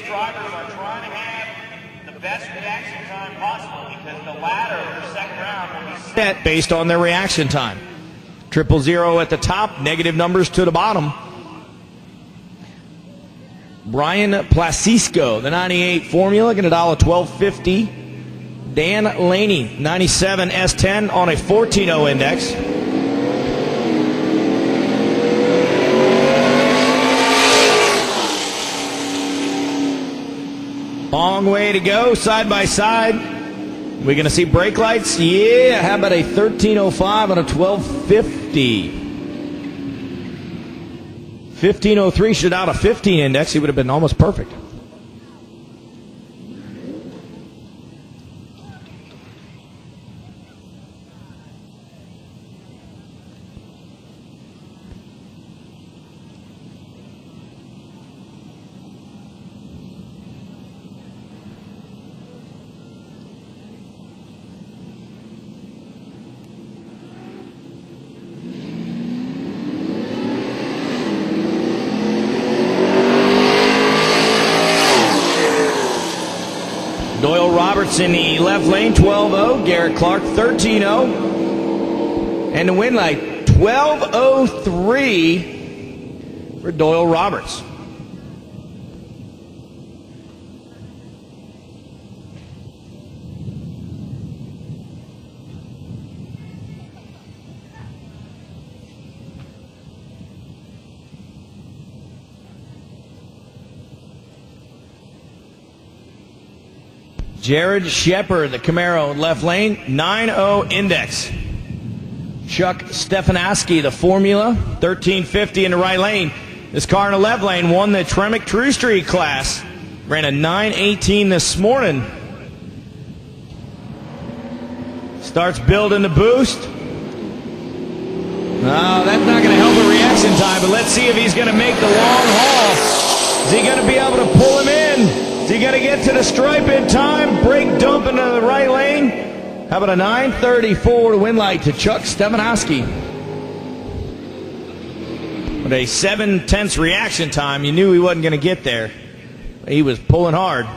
drivers are trying to have the best reaction time possible because the ladder for second round will be set based on their reaction time. 000 at the top, negative numbers to the bottom. Brian Placisco, the 98 Formula, getting $1.1250. Dan Laney, 97 S10 on a 14.0 index. Long way to go, side by side. We're going to see brake lights. Yeah, how about a 13.05 on a 12.50? 15.03 should out a 15 index. He would have been almost perfect. Doyle Roberts in the left lane, 12.0. Garrett Clark, 13.0. And the win light, 12.03 for Doyle Roberts. Jared Shepard, the Camaro, left lane, 9.0 index. Chuck Stefanoski, the Formula, 13.50 in the right lane. This car in the left lane won the Tremec True Street class. Ran a 9.18 this morning. Starts building the boost. No, that's not going to help with reaction time, but let's see if he's going to make the long haul. Is he going to be able to pull him in? Is he going to get to the stripe in time? Brake dump into the right lane. How about a 9.34 win light to Chuck Stefanoski? With a 7/10 reaction time, you knew he wasn't going to get there. He was pulling hard.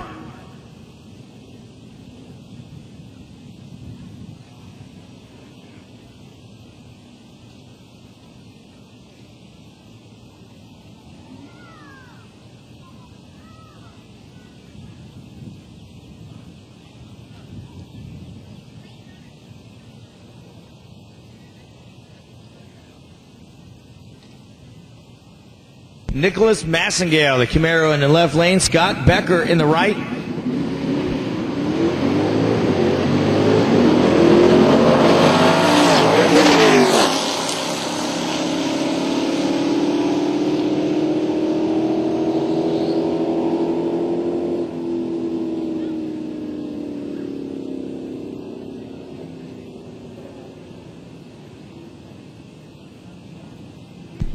Nicholas Massengale, the Camaro in the left lane. Scott Becker in the right.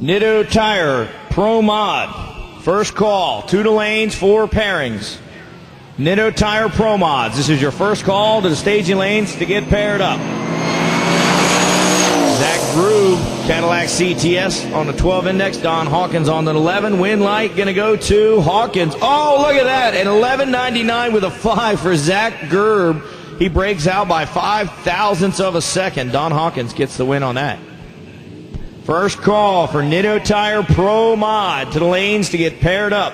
Nitto Tire Pro Mod. First call. 2 to lanes, 4 pairings. Nitto Tire Pro Mods. This is your first call to the staging lanes to get paired up. Zach Groove, Cadillac CTS on the 12 index. Don Hawkins on the 11. Win light going to go to Hawkins. Oh, look at that. An 11.99 with a 5 for Zach Gerb. He breaks out by 0.005 of a second. Don Hawkins gets the win on that. First call for Nitto Tire Pro Mod to the lanes to get paired up.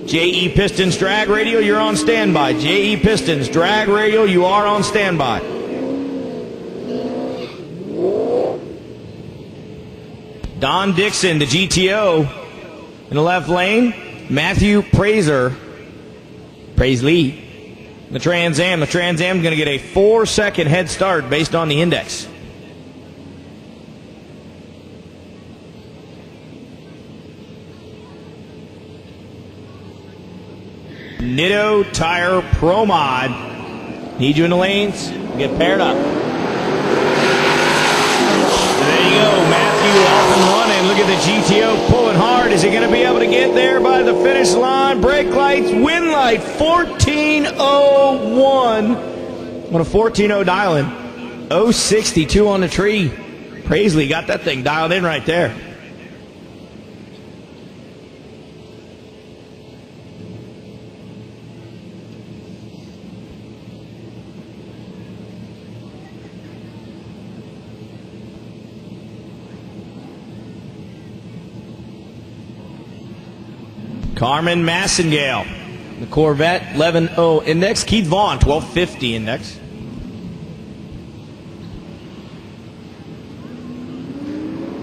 JE Pistons Drag Radio, you're on standby. JE Pistons Drag Radio, you are on standby. Don Dixon, the GTO in the left lane. Matthew Praisley, the Trans Am. The Trans Am going to get a 4-second head start based on the index. Nitto Tire Pro Mod. Need you in the lanes. Get paired up. There you go. Matthew off and running. Look at the GTO pulling hard. Is he going to be able to get there by the finish line? Brake lights, win light, 14.01 on a 14.0 dial-in. 0.62 on the tree. Praisley got that thing dialed in right there. Carmen Massengale, the Corvette, 11.0 index. Keith Vaughn, 1250 index.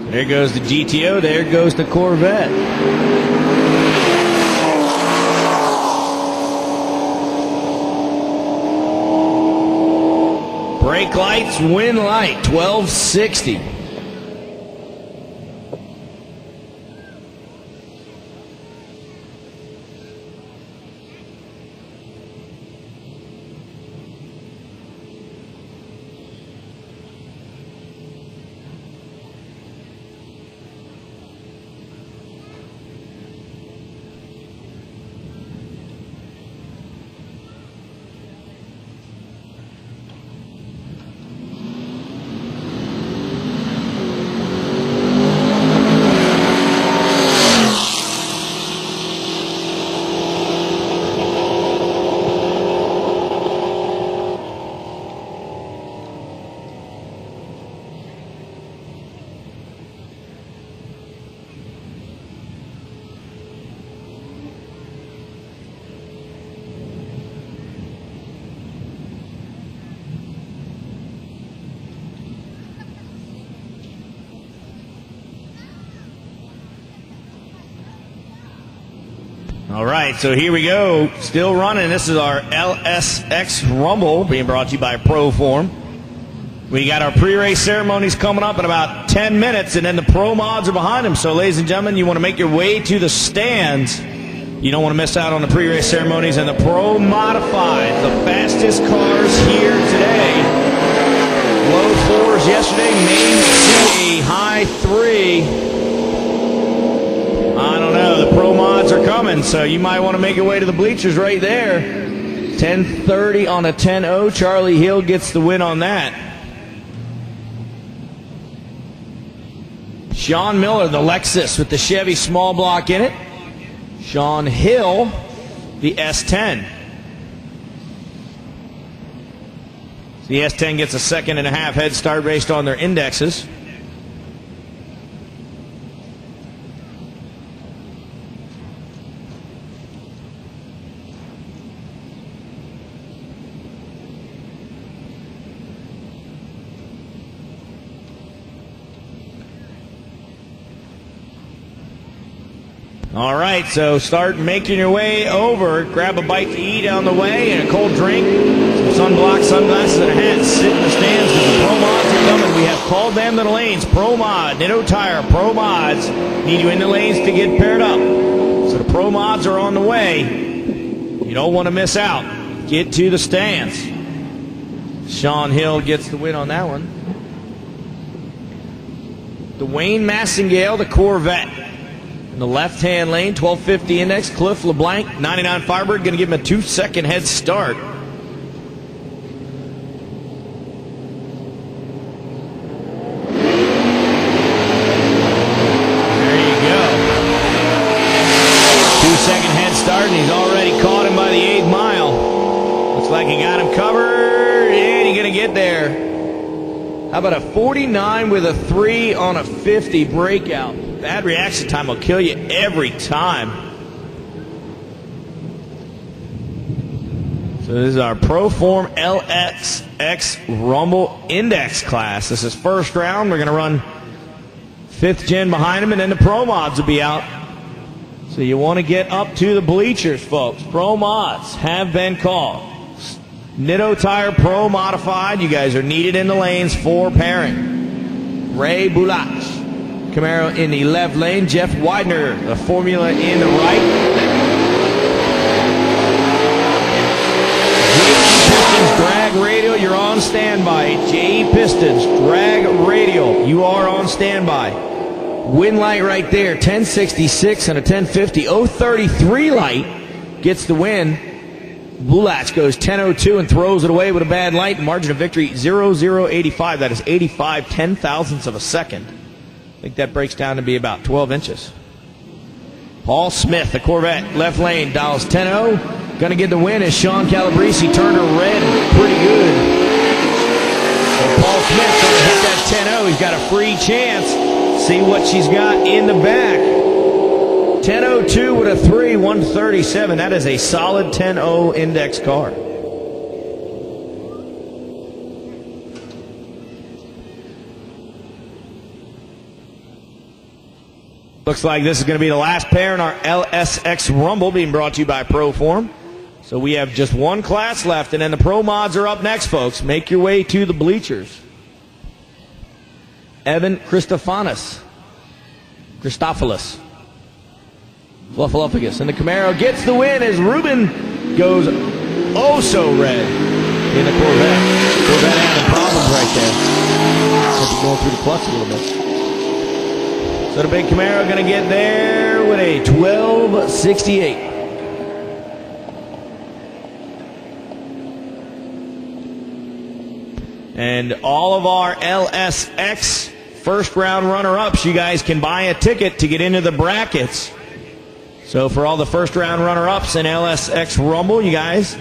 There goes the GTO. There goes the Corvette. Brake lights, win light, 1260. All right, so here we go. Still running. This is our LSX Rumble being brought to you by ProForm. We got our pre-race ceremonies coming up in about 10 minutes, and then the Pro Mods are behind them. So, ladies and gentlemen, you want to make your way to the stands. You don't want to miss out on the pre-race ceremonies and the Pro Modified, the fastest cars here today. Low fours yesterday, made a high 3. I don't know. The Pro Mods are coming, so you might want to make your way to the bleachers right there. 10:30 on a 10.0. Charlie Hill gets the win on that. Sean Miller, the Lexus with the Chevy small block in it. Sean Hill, the S10. The S10 gets a 2.5 head start based on their indexes. All right, so start making your way over. Grab a bite to eat on the way and a cold drink, some sunblock, sunglasses, and a hat. Sit in the stands because the Pro Mods are coming. We have called them to the lanes. Pro Mod, Nitto Tire, Pro Mods need you in the lanes to get paired up. So the Pro Mods are on the way. You don't want to miss out. Get to the stands. Sean Hill gets the win on that one. Dwayne Massengale, the Corvette. In the left-hand lane, 1250 index. Cliff LeBlanc, 99 Firebird, going to give him a 2-second head start. There you go. 2-second head start, and he's already caught him by the 8th mile. Looks like he got him covered, and he's going to get there. How about a 49 with a 3 on a 50 breakout? Bad reaction time will kill you every time. So this is our ProForm LSX Rumble Index class. This is first round. We're going to run 5th gen behind him, and then the Pro Mods will be out. So you want to get up to the bleachers, folks. Pro Mods have been called. Nitto Tire Pro Modified. You guys are needed in the lanes for pairing. Ray Bulach. Camaro in the left lane. Jeff Widener, the Formula in the right. JE Pistons Drag Radial, you're on standby. JE Pistons Drag Radial, you are on standby. Win light right there, 1066 and a 1050. 033 light gets the win. Bulach goes 1002 and throws it away with a bad light. Margin of victory 0085. That is 85 ten-thousandths of a second. I think that breaks down to be about 12 inches. Paul Smith, the Corvette, left lane, dials 10-0. Going to get the win as Sean Calabrese turned her red pretty good. So Paul Smith trying to hit that 10-0. He's got a free chance. See what she's got in the back. 10.02 with a 3, 137. That is a solid 10.0 index car. Looks like this is going to be the last pair in our LSX Rumble, being brought to you by Proform. So we have just one class left, and then the Pro Mods are up next, folks. Make your way to the bleachers. Evan Christophilus. Fluffaluffagus. And the Camaro gets the win as Ruben goes oh so red in the Corvette. Corvette having problems right there. Going through the clutch a little bit. So the big Camaro going to get there with a 12.68. And all of our LSX first round runner-ups, you guys can buy a ticket to get into the brackets. So for all the first round runner-ups in LSX Rumble, you guys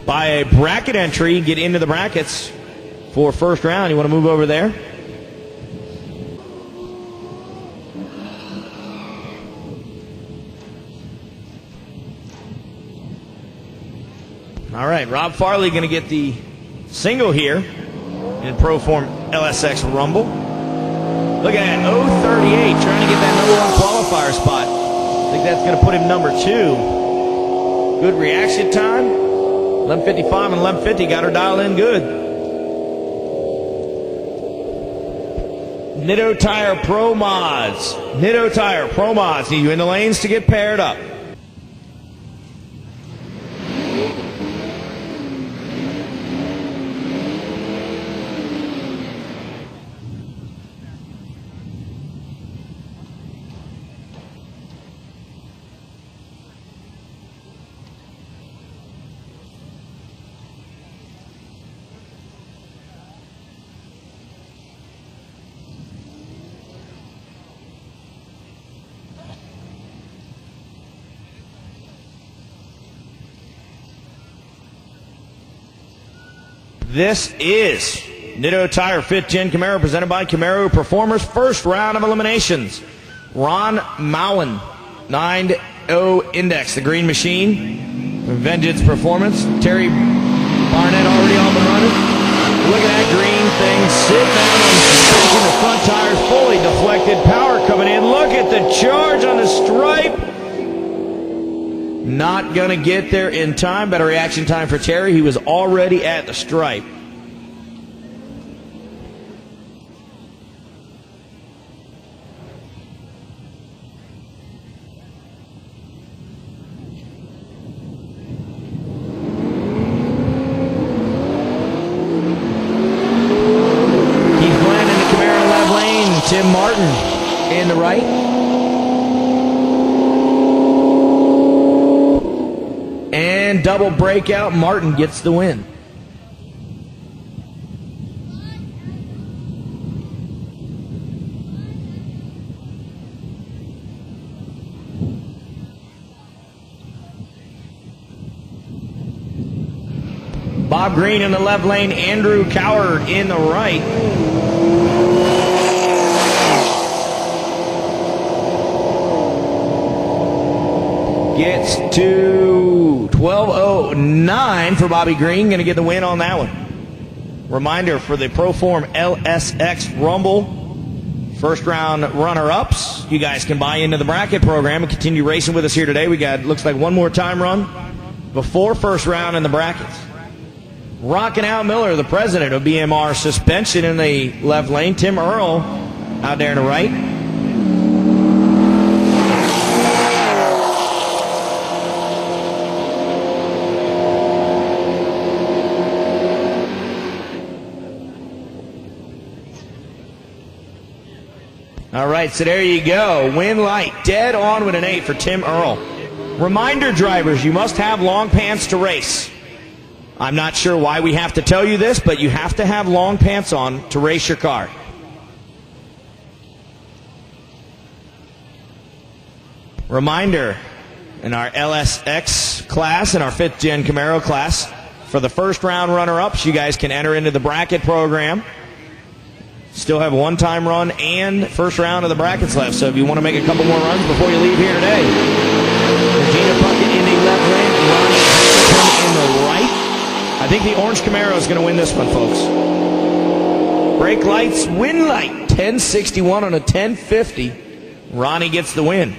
buy a bracket entry, get into the brackets for first round. You want to move over there? All right, Rob Farley going to get the single here in Proform LSX Rumble. Look at that, 038, trying to get that number 1 qualifier spot. I think that's going to put him number 2. Good reaction time. 11:55 and 11:50 got her dialed in good. Nitto Tire Pro Mods. Nitto Tire Pro Mods need you in the lanes to get paired up. This is Nitto Tire 5th Gen Camaro presented by Camaro Performers. First round of eliminations. Ron Mowen, 9.0 index. The Green Machine, Vengeance Performance. Terry Barnett already on the running. Look at that green thing sitting on suspension. The front tires fully deflected. Power coming in. Look at the charge on the stripe. Not going to get there in time. Better reaction time for Terry. He was already at the stripe. Keith Glenn in the Camaro left lane. Tim Martin in the right. And double breakout, Martin gets the win. Bob Green in the left lane, Andrew Coward in the right. Gets to 12.09 for Bobby Green. Going to get the win on that one. Reminder for the Proform LSX Rumble. First round runner-ups. You guys can buy into the bracket program and continue racing with us here today. We got, looks like, one more time run before first round in the brackets. Rocking out Miller, the president of BMR Suspension in the left lane. Tim Earl out there in the right. All right, so there you go. Win light, dead on with an 8 for Tim Earl. Reminder, drivers, you must have long pants to race. I'm not sure why we have to tell you this, but you have to have long pants on to race your car. Reminder, in our LSX class, in our 5th Gen Camaro class, for the first round runner-ups, you guys can enter into the bracket program. Still have one-time run and first round of the brackets left. So if you want to make a couple more runs before you leave here today, Regina Puckett in the left lane, Ronnie Hamilton in the right. I think the orange Camaro is going to win this one, folks. Brake lights, win light. 1061 on a 1050. Ronnie gets the win.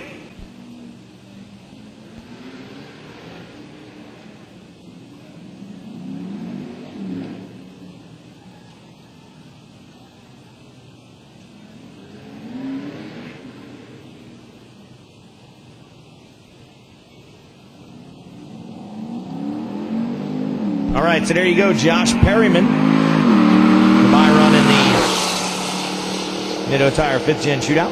All right, so there you go, Josh Perryman. The bye run in the Nitto Tire 5th Gen Shootout.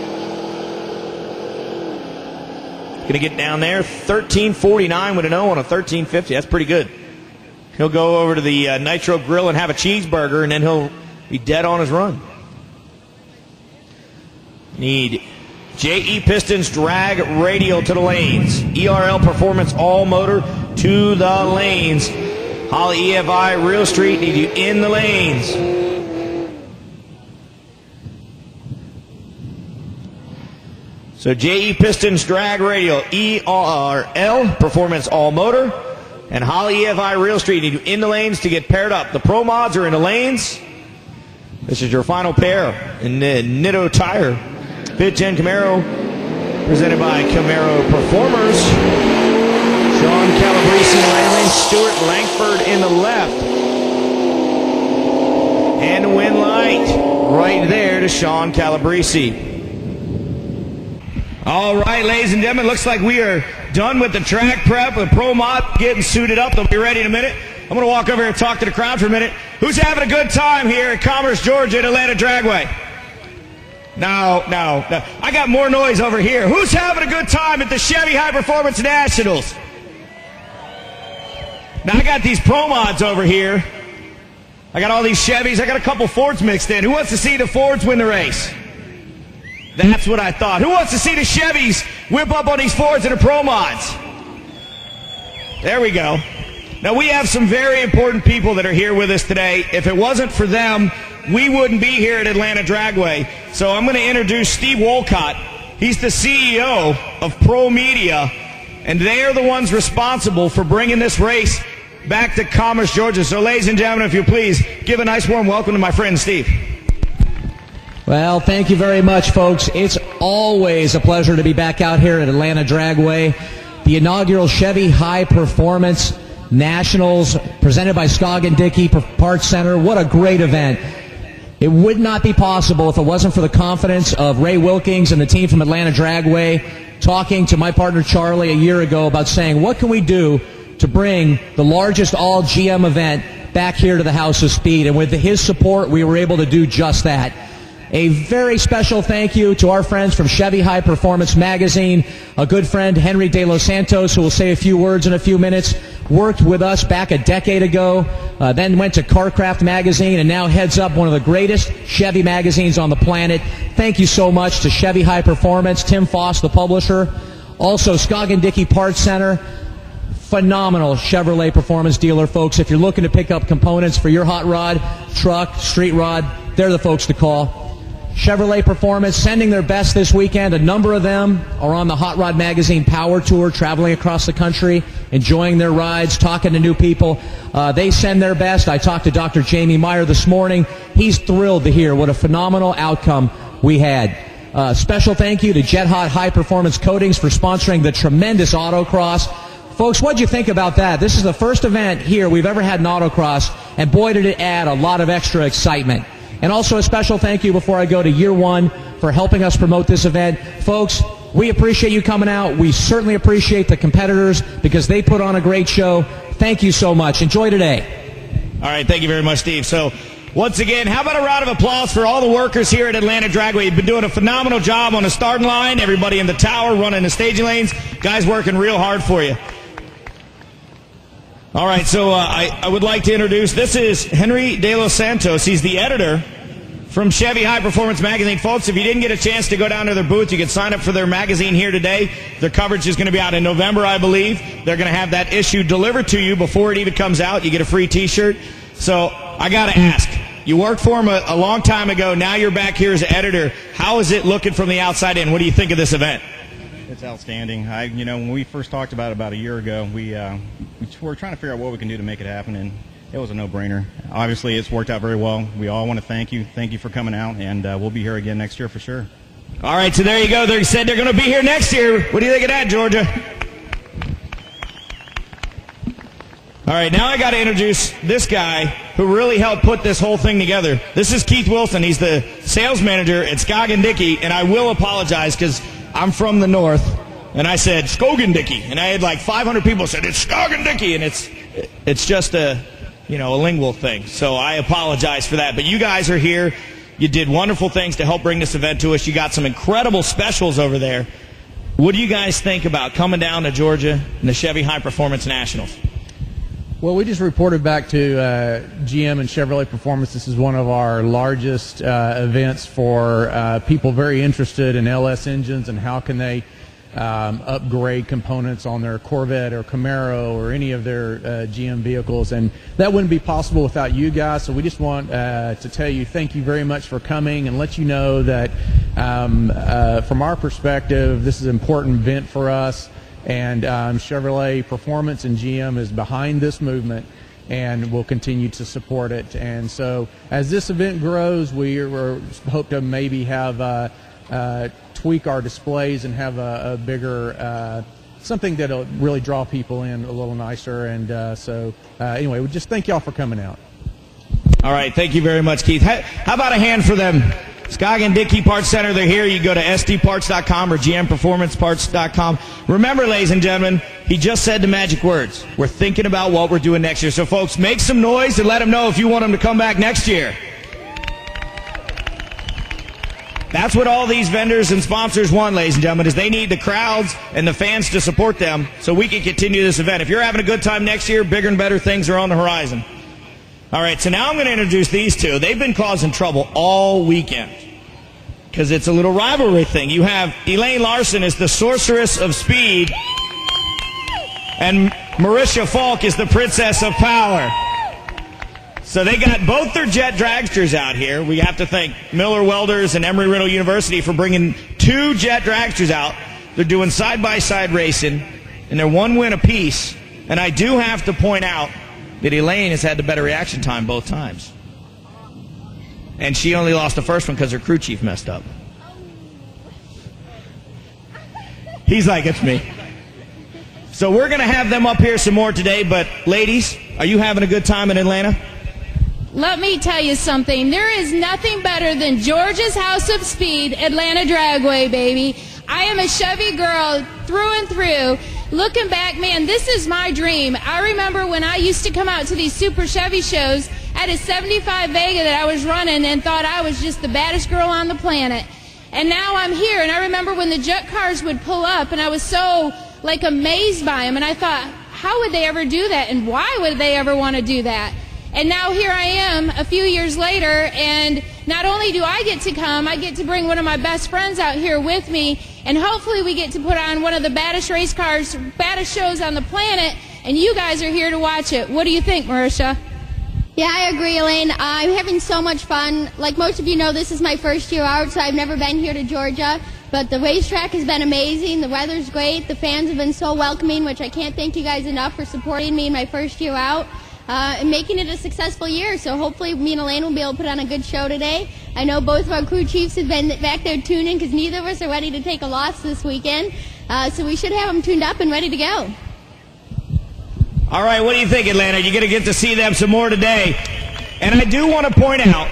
Going to get down there, 13:49 with an O on a 13:50. That's pretty good. He'll go over to the Nitro Grill and have a cheeseburger, and then he'll be dead on his run. Need JE Pistons drag radial to the lanes. ERL Performance all motor to the lanes. Holly EFI Real Street need you in the lanes. So JE Pistons drag radial, ERL Performance all motor, and Holly EFI Real Street need you in the lanes to get paired up. The Pro Mods are in the lanes. This is your final pair in the Nitto Tire 5th Gen Camaro, presented by Camaro Performers. Sean Calabrese in the right lane, Stuart Langford in the left. And win light right there to Sean Calabrese. All right, ladies and gentlemen, looks like we are done with the track prep. The Pro Mod getting suited up. They'll be ready in a minute. I'm going to walk over here and talk to the crowd for a minute. Who's having a good time here at Commerce, Georgia at Atlanta Dragway? No. I got more noise over here. Who's having a good time at the Chevy High Performance Nationals? Now, I got these Pro Mods over here. I got all these Chevys. I got a couple Fords mixed in. Who wants to see the Fords win the race? That's what I thought. Who wants to see the Chevys whip up on these Fords and the Pro Mods? There we go. Now, we have some very important people that are here with us today. If it wasn't for them, we wouldn't be here at Atlanta Dragway. So I'm going to introduce Steve Wolcott. He's the CEO of Pro Media, and they are the ones responsible for bringing this race back to Commerce, Georgia. So, ladies and gentlemen, if you please, give a nice warm welcome to my friend Steve. Well, thank you very much, folks. It's always a pleasure to be back out here at Atlanta Dragway. The inaugural Chevy High Performance Nationals presented by Scoggin Dickey Parts Center. What a great event. It would not be possible if it wasn't for the confidence of Ray Wilkins and the team from Atlanta Dragway talking to my partner Charlie a year ago about saying, what can we do to bring the largest all GM event back here to the House of Speed? And with his support, we were able to do just that. A very special thank you to our friends from Chevy High Performance Magazine, a good friend, Henry De Los Santos, who will say a few words in a few minutes, worked with us back a decade ago, then went to CarCraft Magazine, and now heads up one of the greatest Chevy magazines on the planet. Thank you so much to Chevy High Performance, Tim Foss, the publisher, also Scoggin Dickey Parts Center. Phenomenal Chevrolet performance dealer, folks. If you're looking to pick up components for your hot rod, truck, street rod, they're the folks to call. Chevrolet Performance sending their best this weekend. A number of them are on the Hot Rod Magazine Power Tour, traveling across the country, enjoying their rides, talking to new people. They send their best. I talked to Dr. Jamie Meyer this morning. He's thrilled to hear what a phenomenal outcome we had. Special thank you to Jet Hot High Performance Coatings for sponsoring the tremendous autocross. Folks, what'd you think about that? This is the first event here we've ever had in autocross, and boy, did it add a lot of extra excitement. And also a special thank you before I go to Year One for helping us promote this event. Folks, we appreciate you coming out. We certainly appreciate the competitors because they put on a great show. Thank you so much. Enjoy today. All right, thank you very much, Steve. So, once again, how about a round of applause for all the workers here at Atlanta Dragway? You've been doing a phenomenal job on the starting line. Everybody in the tower running the staging lanes. Guys working real hard for you. All right, so I would like to introduce, this is Henry De Los Santos. He's the editor from Chevy High Performance Magazine. Folks, if you didn't get a chance to go down to their booth, you can sign up for their magazine here today. Their coverage is going to be out in November, I believe. They're going to have that issue delivered to you before it even comes out. You get a free T-shirt. So I got to ask, You worked for him a long time ago. Now you're back here as an editor. How is it looking from the outside in? What do you think of this event? It's outstanding. When we first talked about a year ago, we were trying to figure out what we can do to make it happen, and it was a no-brainer. Obviously, it's worked out very well. We all want to thank you. Thank you for coming out, and we'll be here again next year for sure. All right, so there you go. They said they're going to be here next year. What do you think of that, Georgia? All right, now I got to introduce this guy who really helped put this whole thing together. This is Keith Wilson. He's the sales manager at Scoggin Dickey, and I will apologize because I'm from the north, and I said Scoggin Dickey, and I had like 500 people said it's Scoggin Dickey, and it's just a lingual thing. So I apologize for that. But you guys are here. You did wonderful things to help bring this event to us. You got some incredible specials over there. What do you guys think about coming down to Georgia and the Chevy High Performance Nationals? Well, we just reported back to GM and Chevrolet Performance. This is one of our largest events for people very interested in LS engines and how can they upgrade components on their Corvette or Camaro or any of their GM vehicles. And that wouldn't be possible without you guys. So we just want to tell you thank you very much for coming and let you know that from our perspective, this is an important event for us. And Chevrolet Performance and GM is behind this movement and will continue to support it. And so as this event grows, we hope to maybe have tweak our displays and have a bigger something that'll really draw people in a little nicer. And anyway, we just thank y'all for coming out. All right, thank you very much, Keith. How about a hand for them? Scoggin Dickey Parts Center, they're here. You go to sdparts.com or gmperformanceparts.com. Remember, ladies and gentlemen, he just said the magic words. We're thinking about what we're doing next year. So, folks, make some noise and let them know if you want them to come back next year. That's what all these vendors and sponsors want, ladies and gentlemen, is they need the crowds and the fans to support them so we can continue this event. If you're having a good time next year, bigger and better things are on the horizon. All right, so now I'm going to introduce these two. They've been causing trouble all weekend because it's a little rivalry thing. You have Elaine Larson is the sorceress of speed, and Marisha Falk is the princess of power. So they got both their jet dragsters out here. We have to thank Miller Welders and Embry-Riddle University for bringing two jet dragsters out. They're doing side-by-side racing, and they're one win apiece. And I do have to point out that Elaine has had the better reaction time both times. And she only lost the first one because her crew chief messed up. He's like, it's me. So we're going to have them up here some more today, but ladies, are you having a good time in Atlanta? Let me tell you something. There is nothing better than Georgia's House of Speed, Atlanta Dragway, baby. I am a Chevy girl through and through. Looking back, man, this is my dream. I remember when I used to come out to these Super Chevy shows, I had a 75 Vega that I was running and thought I was just the baddest girl on the planet. And now I'm here, and I remember when the jet cars would pull up, and I was so, amazed by them, and I thought, how would they ever do that, and why would they ever want to do that? And now here I am a few years later, and not only do I get to come, I get to bring one of my best friends out here with me, and hopefully we get to put on one of the baddest race cars, baddest shows on the planet, and you guys are here to watch it. What do you think, Marisha? Yeah, I agree, Elaine. I'm having so much fun. Like most of you know, this is my first year out, so I've never been here to Georgia. But the racetrack has been amazing. The weather's great. The fans have been so welcoming, which I can't thank you guys enough for supporting me in my first year out and making it a successful year. So hopefully me and Elaine will be able to put on a good show today. I know both of our crew chiefs have been back there tuning because neither of us are ready to take a loss this weekend. So we should have them tuned up and ready to go. All right, what do you think, Atlanta? You're going to get to see them some more today. And I do want to point out,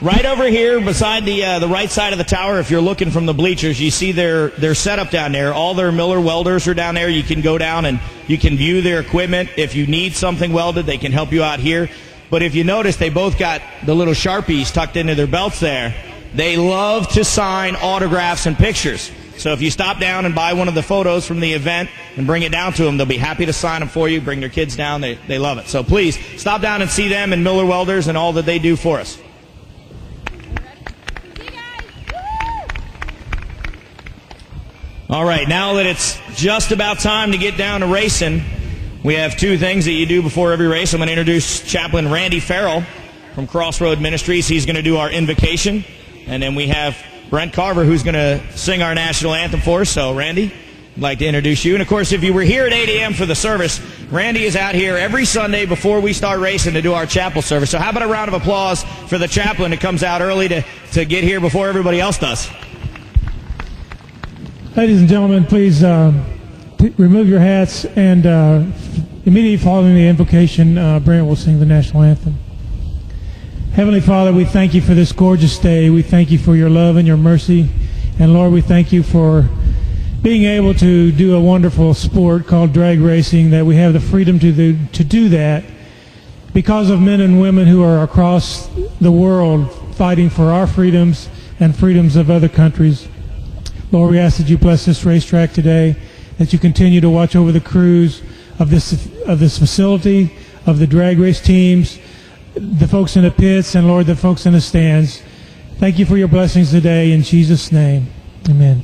right over here beside the right side of the tower, if you're looking from the bleachers, you see their setup down there. All their Miller Welders are down there. You can go down and you can view their equipment. If you need something welded, they can help you out here. But if you notice, they both got the little Sharpies tucked into their belts there. They love to sign autographs and pictures. So if you stop down and buy one of the photos from the event and bring it down to them, they'll be happy to sign them for you, bring their kids down. They love it. So please, stop down and see them and Miller Welders and all that they do for us. All right, now that it's just about time to get down to racing, we have two things that you do before every race. I'm going to introduce Chaplain Randy Farrell. from Crossroad Ministries. He's going to do our invocation. And then we have Brent Carver, who's going to sing our national anthem for us. So, Randy, I'd like to introduce you. And, of course, if you were here at 8 a.m. for the service, Randy is out here every Sunday before we start racing to do our chapel service. So how about a round of applause for the chaplain that comes out early to get here before everybody else does? Ladies and gentlemen, please remove your hats, and immediately following the invocation, Brent will sing the national anthem. Heavenly Father, we thank you for this gorgeous day. We thank you for your love and your mercy. And Lord, we thank you for being able to do a wonderful sport called drag racing, that we have the freedom to do that because of men and women who are across the world fighting for our freedoms and freedoms of other countries. Lord, we ask that you bless this racetrack today, that you continue to watch over the crews of this facility, of the drag race teams, the folks in the pits, and Lord, the folks in the stands. Thank you for your blessings today. In Jesus' name, amen.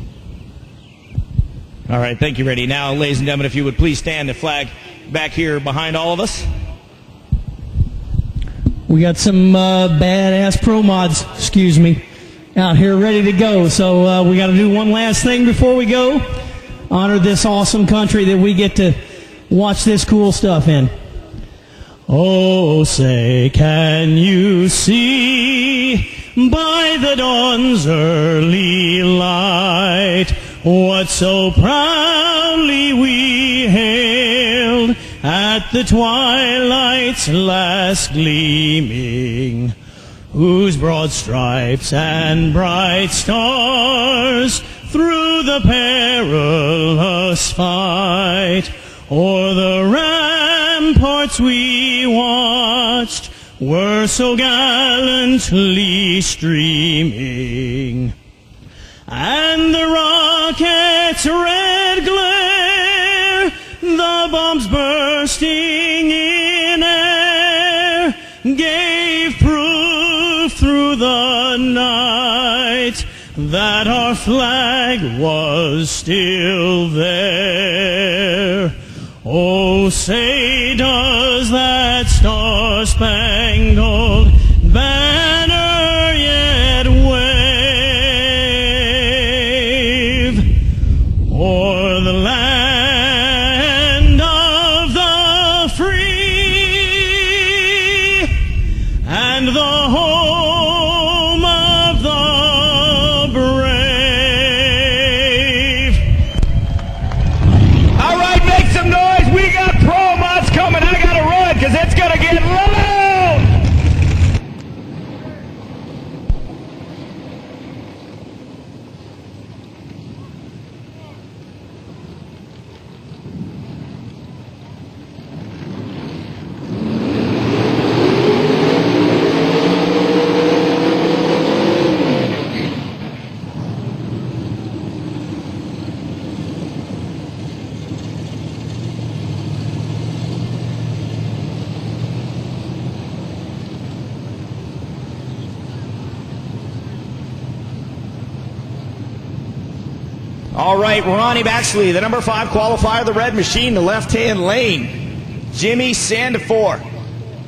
All right, thank you, Randy. Now, ladies and gentlemen, if you would please stand, the flag back here behind all of us. We got some badass pro mods, out here ready to go. So we got to do one last thing before we go. Honor this awesome country that we get to watch this cool stuff in. Oh, say, can you see by the dawn's early light what so proudly we hailed at the twilight's last gleaming, whose broad stripes and bright stars through the perilous fight o'er the ramparts we watched were so gallantly streaming, and the rocket's red glare, the bombs bursting in air, gave proof through the night that our flag was still there. Oh, say, does that star-spangled banner yet wave o'er the land of the free and the home of the brave? All right, make some noise. We got pro mods coming. I got to run because it's going to get loud. All right, Ronnie Baxley, the number 5 qualifier, the red machine, the left-hand lane. Jimmy Sandifor,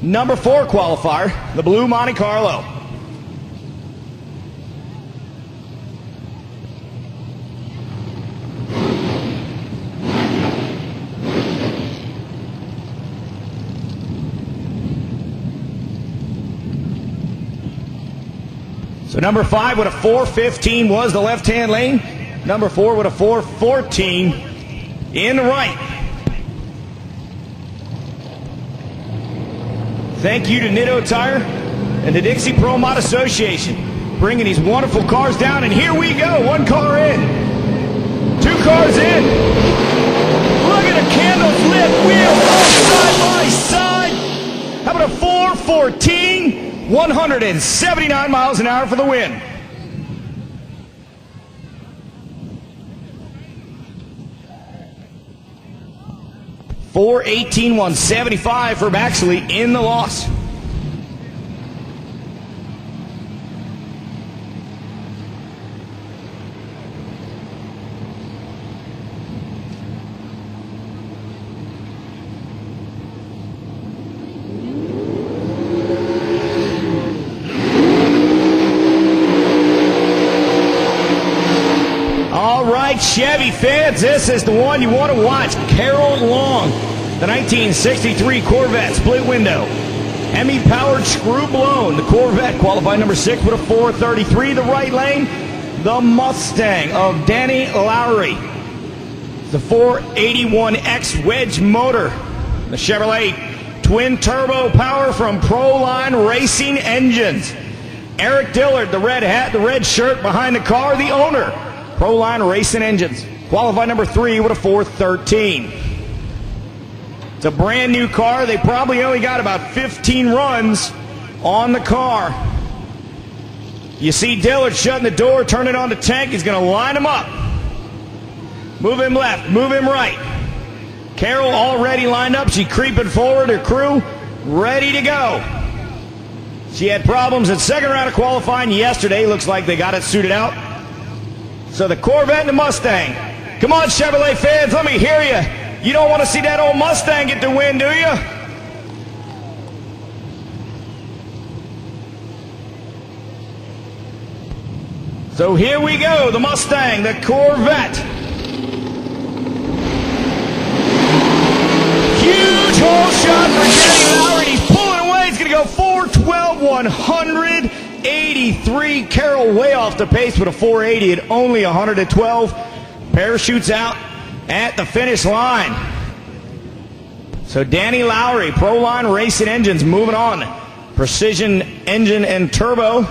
number 4 qualifier, the blue Monte Carlo. So number 5 with a 4:15 was the left-hand lane. Number 4 with a 4:14 in the right. Thank you to Nitto Tire and the Dixie Pro Mod Association, bringing these wonderful cars down. And here we go, 1 car in, 2 cars in. Look at the candles lit, wheels side by side. How about a 4:14, 179 miles an hour for the win. 4:18, 175 for Baxley in the loss. right, Chevy fans, this is the one you want to watch. Carol Long, the 1963 Corvette split window. Hemi-powered screw blown. The Corvette qualified number 6 with a 433. The right lane, the Mustang of Danny Lowry. The 481X wedge motor. The Chevrolet twin turbo power from Proline Racing Engines. Eric Dillard, the red hat, the red shirt behind the car, the owner. Proline Racing Engines. Qualified number 3 with a 413. It's a brand new car. They probably only got about 15 runs on the car. You see Dillard shutting the door, turning on the tank. He's going to line them up. Move him left, move him right. Carol already lined up. She creeping forward. Her crew ready to go. She had problems in second round of qualifying yesterday. Looks like they got it suited out. So the Corvette and the Mustang. Come on, Chevrolet fans, let me hear you. You don't want to see that old Mustang get the win, do you? So here we go, the Mustang, the Corvette. Huge hole shot for Danny Lowry. He's pulling away. He's going to go 412, 183. Carroll way off the pace with a 480 at only 112. Parachutes out at the finish line. So Danny Lowry, Proline Racing Engines, moving on. Precision engine and turbo.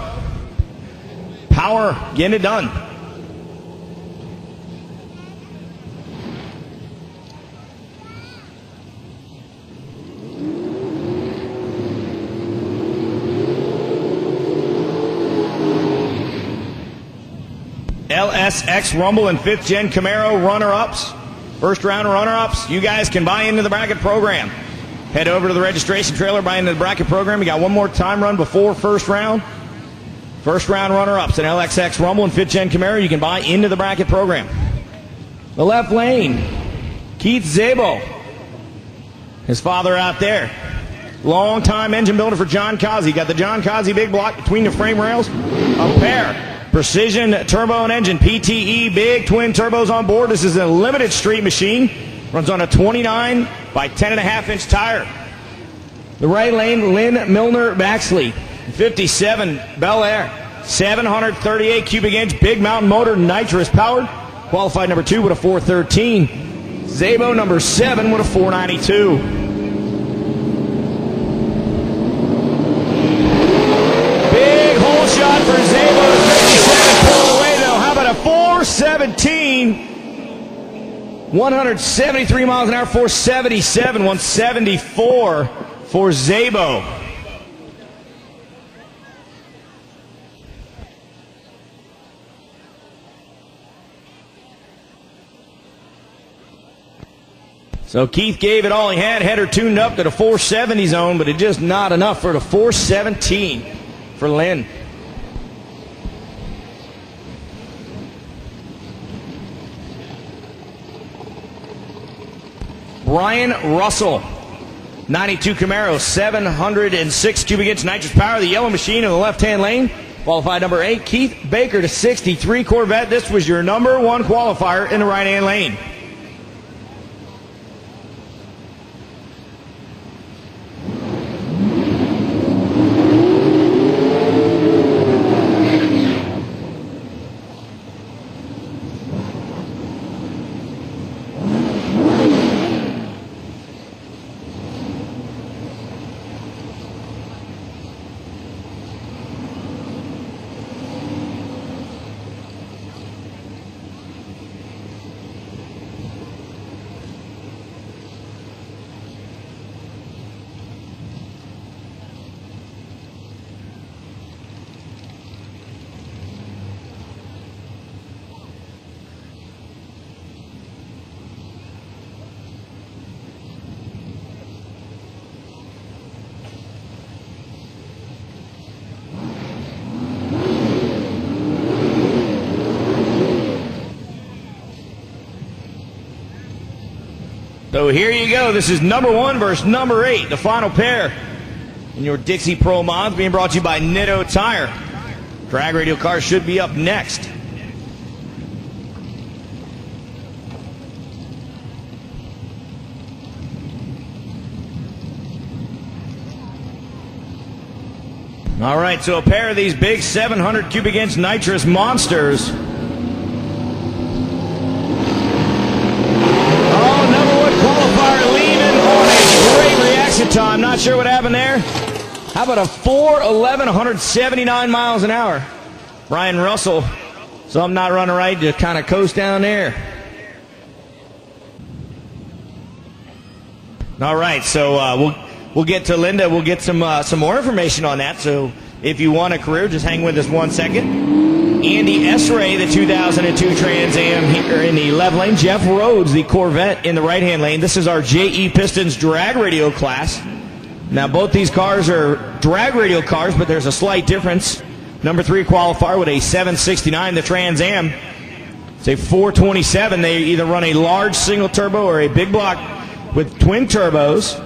Power, getting it done. LSX Rumble and 5th Gen Camaro runner-ups. First round runner-ups. You guys can buy into the bracket program. Head over to the registration trailer, buy into the bracket program. You got one more time run before first round. First round runner-ups in LSX Rumble and 5th Gen Camaro. You can buy into the bracket program. The left lane, Keith Szabo. His father out there. Long-time engine builder for John Kazi. Got the John Kazi big block between the frame rails. A pair. Precision turbo and engine. PTE big twin turbos on board. This is a limited street machine. Runs on a 29 by 10.5-inch tire. The right lane, Lynn Milner Baxley. 57 Bel Air. 738 cubic inch big mountain motor, nitrous powered. Qualified number 2 with a 413. Szabo number 7 with a 492. Big hole shot for Szabo. 57 pulled away though. How about a 417? 173 miles an hour, 477, 174 for Szabo. So Keith gave it all he had her tuned up to the 470 zone, but it's just not enough for the 417 for Lynn. Brian Russell, 92 Camaro, 706 cubic inch nitrous power, the yellow machine in the left-hand lane. Qualified number 8, Keith Baker to 63 Corvette. This was your number 1 qualifier in the right-hand lane. So here you go. This is number 1 versus number 8, the final pair in your Dixie Pro Mods, being brought to you by Nitto Tire. Drag Radial cars should be up next. All right, so a pair of these big 700 cubic inch nitrous monsters. Oh, number one qualifier leaving on a great reaction time. Not sure what happened there. How about a 4:11, 179 miles an hour? Brian Russell, so I'm not running right, just kind of coast down there. All right, so we'll get to Linda. We'll get some more information on that. So if you want a career, just hang with us 1 second. Andy Esray, the 2002 Trans Am here in the left lane. Jeff Rhodes, the Corvette, in the right-hand lane. This is our JE Pistons drag radial class. Now, both these cars are drag radial cars, but there's a slight difference. Number 3 qualifier with a 769, the Trans Am. It's a 427. They either run a large single turbo or a big block with twin turbos.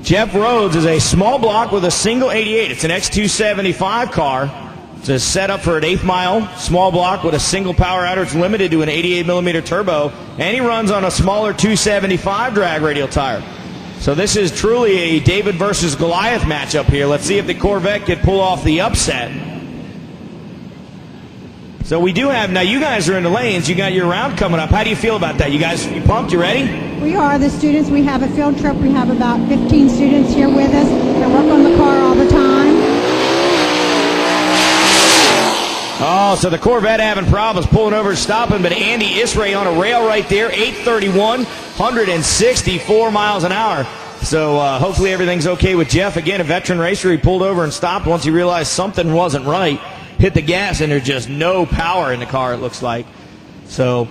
Jeff Rhodes is a small block with a single 88. It's an X275 car. It's a setup for an 8th mile, small block with a single power outer. It's limited to an 88 millimeter turbo, and he runs on a smaller 275 drag radial tire. So this is truly a David versus Goliath matchup here. Let's see if the Corvette can pull off the upset. So we do have, now you guys are in the lanes. You got your round coming up. How do you feel about that? You guys, you pumped? You ready? We are the students. We have a field trip. We have about 15 students here with us that work on the car all the time. Oh, so the Corvette having problems pulling over and stopping, but Andy Isray on a rail right there, 831, 164 miles an hour. So hopefully everything's okay with Jeff. Again, a veteran racer. He pulled over and stopped once he realized something wasn't right. Hit the gas, and there's just no power in the car, it looks like. So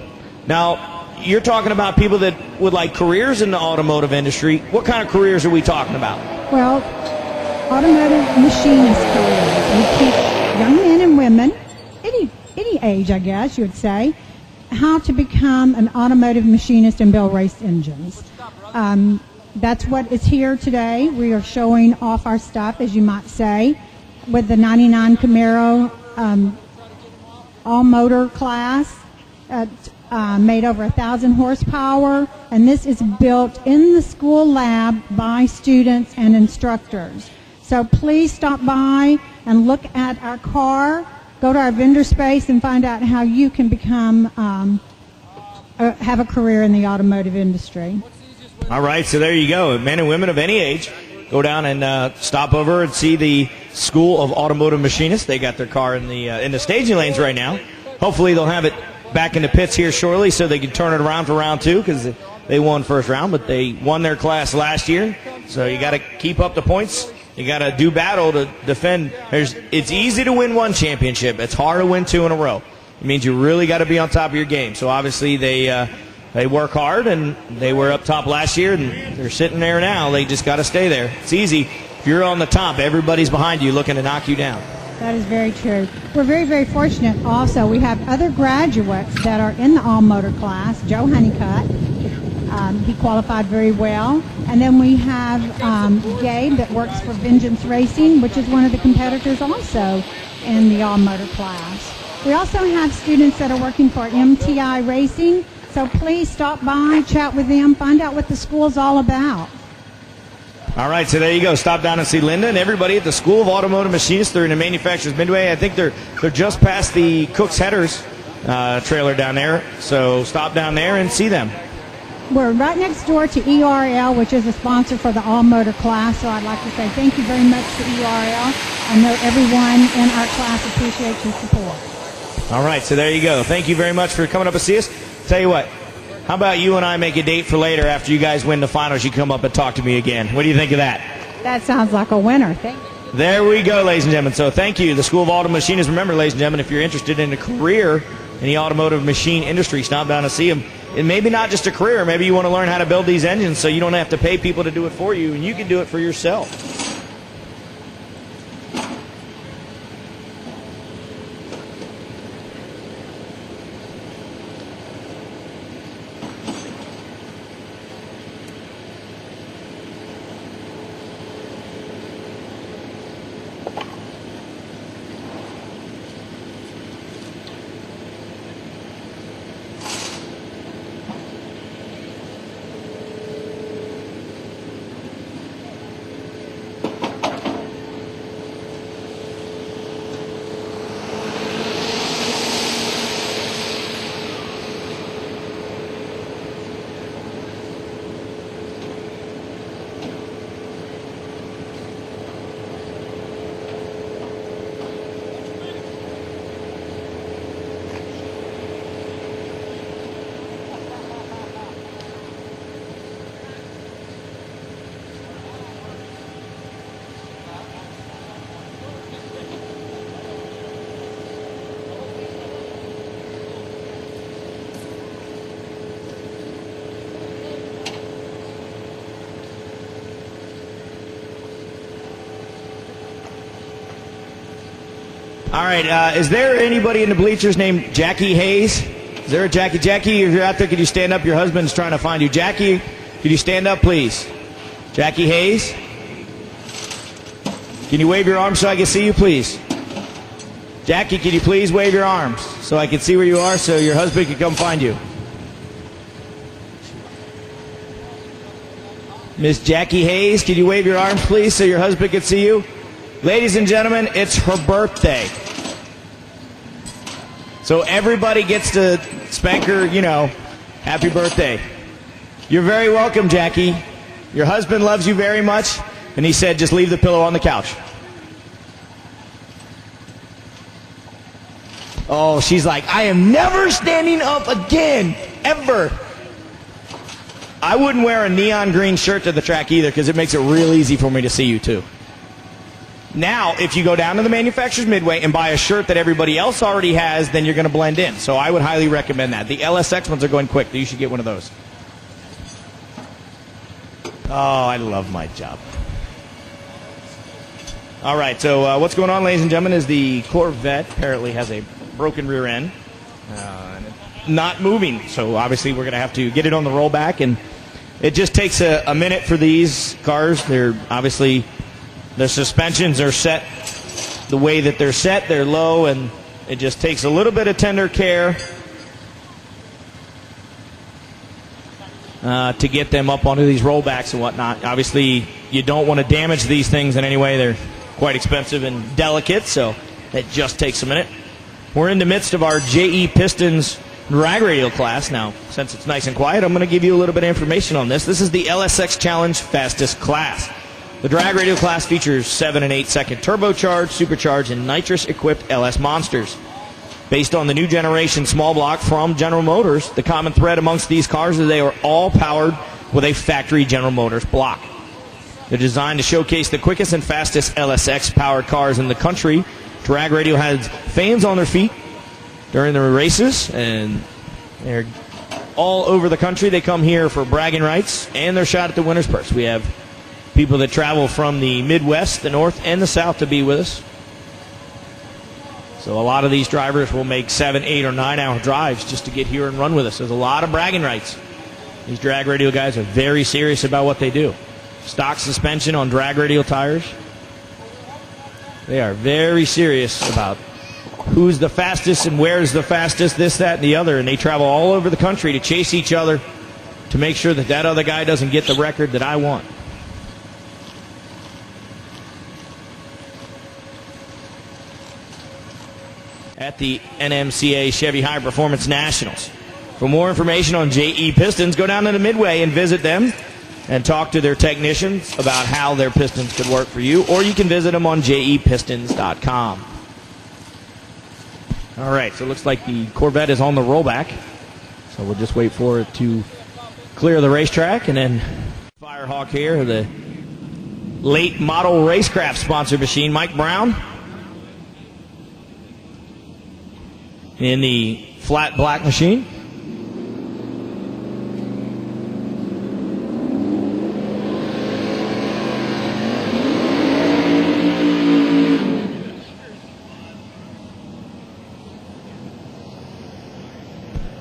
now you're talking about people that would like careers in the automotive industry. What kind of careers are we talking about? Well, automotive machinist careers. We teach young men and women, any age, I guess you would say, how to become an automotive machinist and build race engines. That's what is here today. We are showing off our stuff, as you might say, with the 99 Camaro all-motor class. Made over 1,000 horsepower, and this is built in the school lab by students and instructors. So please stop by and look at our car, go to our vendor space, and find out how you can become, have a career in the automotive industry. All right, so there you go. Men and women of any age, go down and stop over and see the School of Automotive Machinists. They got their car in the staging lanes right now. Hopefully they'll have it back in the pits here shortly so they can turn it around for round 2, because they won first round, but they won their class last year. So you got to keep up the points. You got to do battle to defend. It's easy to win one championship. It's hard to win 2 in a row. It means you really got to be on top of your game. So obviously they work hard, and they were up top last year, and they're sitting there now. They just got to stay there. It's easy. If you're on the top, everybody's behind you looking to knock you down. That is very true. We're very, very fortunate also. We have other graduates that are in the all-motor class. Joe Honeycutt, he qualified very well. And then we have Gabe that works for Vengeance Racing, which is one of the competitors also in the all-motor class. We also have students that are working for MTI Racing. So please stop by, chat with them, find out what the school's all about. All right, so there you go. Stop down and see Linda and everybody at the School of Automotive Machinists. They're in the Manufacturers Midway. I think they're just past the Cook's Headers trailer down there. So stop down there and see them. We're right next door to ERL, which is a sponsor for the all-motor class. So I'd like to say thank you very much to ERL. I know everyone in our class appreciates your support. All right, so there you go. Thank you very much for coming up and see us. Tell you what, how about you and I make a date for later after you guys win the finals? You come up and talk to me again. What do you think of that? That sounds like a winner. Thank you. There we go, ladies and gentlemen. So thank you, the School of Automotive Machinists. Remember, ladies and gentlemen, if you're interested in a career in the automotive machine industry, stop down and see them. And maybe not just a career. Maybe you want to learn how to build these engines so you don't have to pay people to do it for you, and you can do it for yourself. All right, is there anybody in the bleachers named Jackie Hayes? Is there a Jackie? Jackie, if you're out there, could you stand up? Your husband's trying to find you. Jackie, could you stand up, please? Jackie Hayes? Can you wave your arms so I can see you, please? Jackie, can you please wave your arms so I can see where you are so your husband can come find you? Miss Jackie Hayes, can you wave your arms, please, so your husband can see you? Ladies and gentlemen, it's her birthday. So everybody gets to spank her, happy birthday. You're very welcome, Jackie. Your husband loves you very much, and he said just leave the pillow on the couch. Oh, she's like, I am never standing up again, ever. I wouldn't wear a neon green shirt to the track either because it makes it real easy for me to see you too. Now, if you go down to the manufacturer's midway and buy a shirt that everybody else already has, then you're going to blend in. So I would highly recommend that. The LSX ones are going quick. You should get one of those. Oh, I love my job. All right, so what's going on, ladies and gentlemen, is the Corvette apparently has a broken rear end. Not moving, so obviously we're going to have to get it on the rollback, and it just takes a minute for these cars. They're obviously... The suspensions are set the way that they're set. They're low, and it just takes a little bit of tender care to get them up onto these rollbacks and whatnot. Obviously, you don't want to damage these things in any way. They're quite expensive and delicate, so it just takes a minute. We're in the midst of our JE Pistons drag radial class. Now, since it's nice and quiet, I'm going to give you a little bit of information on this. This is the LSX Challenge Fastest Class. The drag radial class features 7 and 8 second turbocharged, supercharged, and nitrous-equipped LS monsters. Based on the new generation small block from General Motors, the common thread amongst these cars is they are all powered with a factory General Motors block. They're designed to showcase the quickest and fastest LSX-powered cars in the country. Drag radial has fans on their feet during the races, and they're all over the country. They come here for bragging rights and their shot at the winner's purse. We have people that travel from the Midwest, the North, and the South to be with us. So a lot of these drivers will make 7, 8, or 9-hour drives just to get here and run with us. There's a lot of bragging rights. These drag radial guys are very serious about what they do. Stock suspension on drag radial tires. They are very serious about who's the fastest and where's the fastest, this, that, and the other. And they travel all over the country to chase each other to make sure that that other guy doesn't get the record that I want. At the NMCA Chevy High Performance Nationals. For more information on JE Pistons, go down to the Midway and visit them and talk to their technicians about how their pistons could work for you, or you can visit them on jepistons.com. All right, so it looks like the Corvette is on the rollback, so we'll just wait for it to clear the racetrack, and then Firehawk here, the late model racecraft sponsor machine, Mike Brown, in the flat black machine.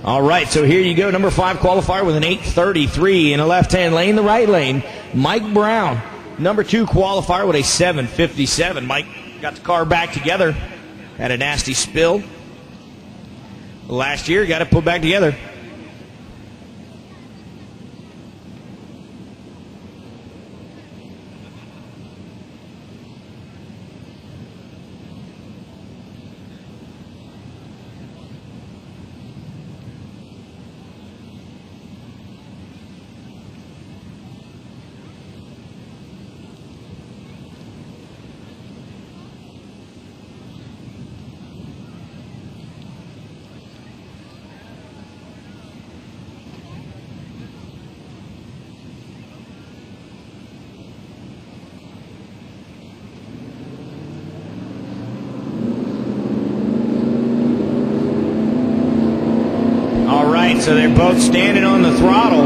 All right, so here you go. Number 5 qualifier with an 8:33 in the left-hand lane, the right lane, Mike Brown. Number 2 qualifier with a 7:57. Mike got the car back together. Had a nasty spill last year, got it put back together. So they're both standing on the throttle.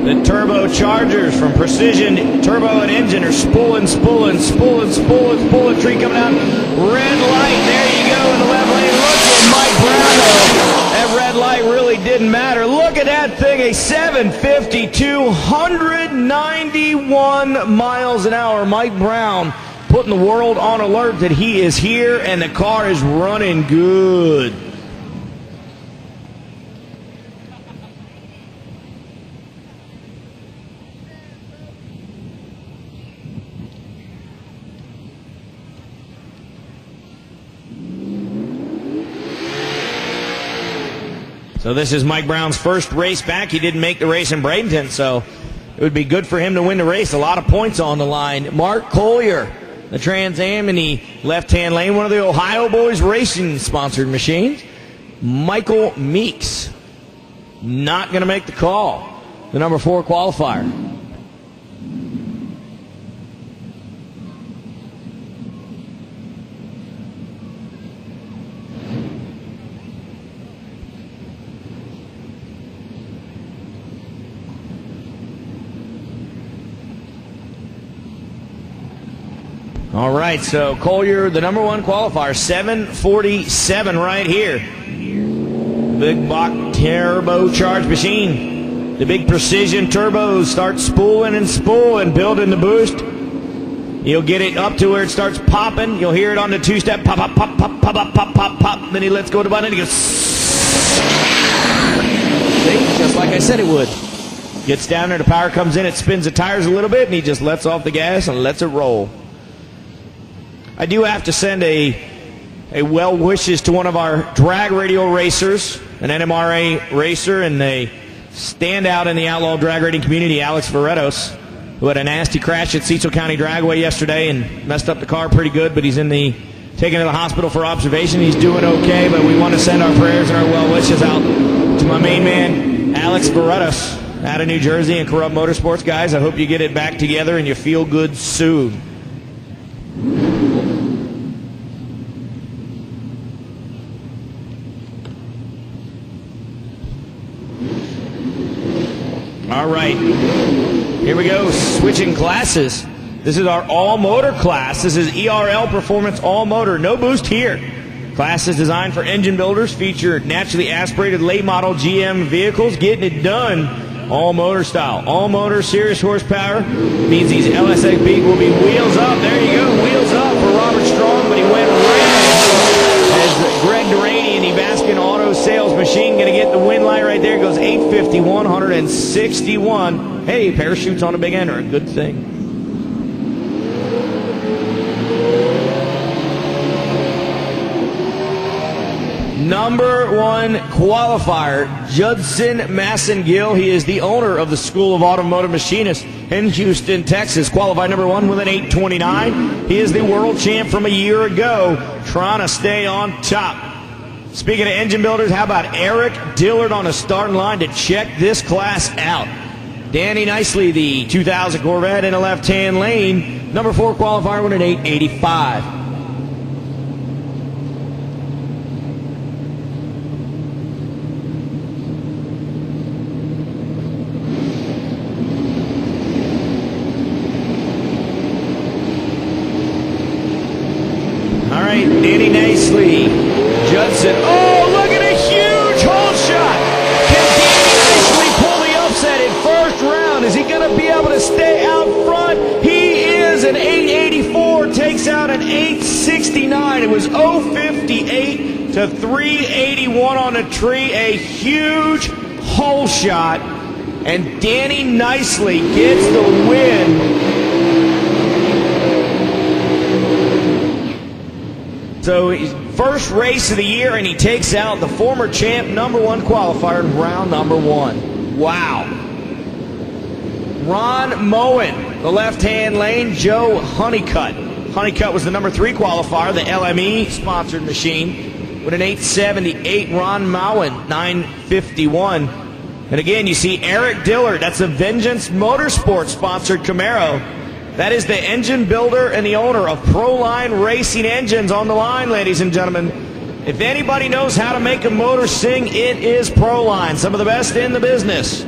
The turbochargers from Precision Turbo and Engine are spooling. Tree coming out. Red light. There you go in the left lane. Look at Mike Brown, though. That red light really didn't matter. Look at that thing. A 750, 291 miles an hour. Mike Brown putting the world on alert that he is here and the car is running good. So this is Mike Brown's first race back. He didn't make the race in Bradenton, so it would be good for him to win the race. A lot of points on the line. Mark Collier, the Trans Am in the left-hand lane, one of the Ohio Boys Racing sponsored machines. Michael Meeks, not going to make the call. The number 4 qualifier. All right, so Collier, the number 1 qualifier, 747 right here. Big Bach turbocharged machine. The big Precision turbos start spooling, building the boost. You'll get it up to where it starts popping. You'll hear it on the 2-step, pop, pop, pop, pop, pop, pop, pop, pop, pop. Then he lets go of the button and he goes. See, just like I said it would. Gets down there, the power comes in, it spins the tires a little bit, and he just lets off the gas and lets it roll. I do have to send a well wishes to one of our drag radial racers, an NMRA racer, and a standout in the outlaw drag racing community, Alex Varettos, who had a nasty crash at Cecil County Dragway yesterday and messed up the car pretty good, but he's taken to the hospital for observation. He's doing okay, but we want to send our prayers and our well wishes out to my main man, Alex Varettos, out of New Jersey and Corrupt Motorsports. Guys, I hope you get it back together and you feel good soon. All right, here we go, switching classes. This is our all-motor class. This is ERL Performance All-Motor. No boost here. Class is designed for engine builders, feature naturally aspirated late-model GM vehicles, getting it done all-motor style. All-motor, serious horsepower means these LSX beat will be wheels up. There you go, wheels up for Robert Strong, but he went red. As Greg Duraney in the Baskin Auto Sales Machine going to get the win light right there. Goes 850, 161. Hey, parachutes on a big end are a good thing. Number 1 qualifier, Judson Massengill. He is the owner of the School of Automotive Machinists in Houston, Texas. Qualified number 1 with an 829. He is the world champ from a year ago, trying to stay on top. Speaking of engine builders, how about Eric Dillard on the starting line to check this class out? Danny Nicely, the 2000 Corvette in the left-hand lane. Number 4 qualifier with an 885. Danny Nicely, Judson. Oh, look at a huge hole shot. Can Danny Nicely pull the upset in first round? Is he going to be able to stay out front? He is. An 884 takes out an 869. It was 058 to 381 on the tree. A huge hole shot. And Danny Nicely gets the win. So first race of the year, and he takes out the former champ, number 1 qualifier in round number 1. Wow. Ron Moen, the left-hand lane, Joe Honeycutt. Honeycutt was the number 3 qualifier, the LME sponsored machine, with an 878. Ron Moen, 951. And again, you see Eric Dillard. That's a Vengeance Motorsports sponsored Camaro. That is the engine builder and the owner of Proline Racing Engines on the line, ladies and gentlemen. If anybody knows how to make a motor sing, it is Proline. Some of the best in the business.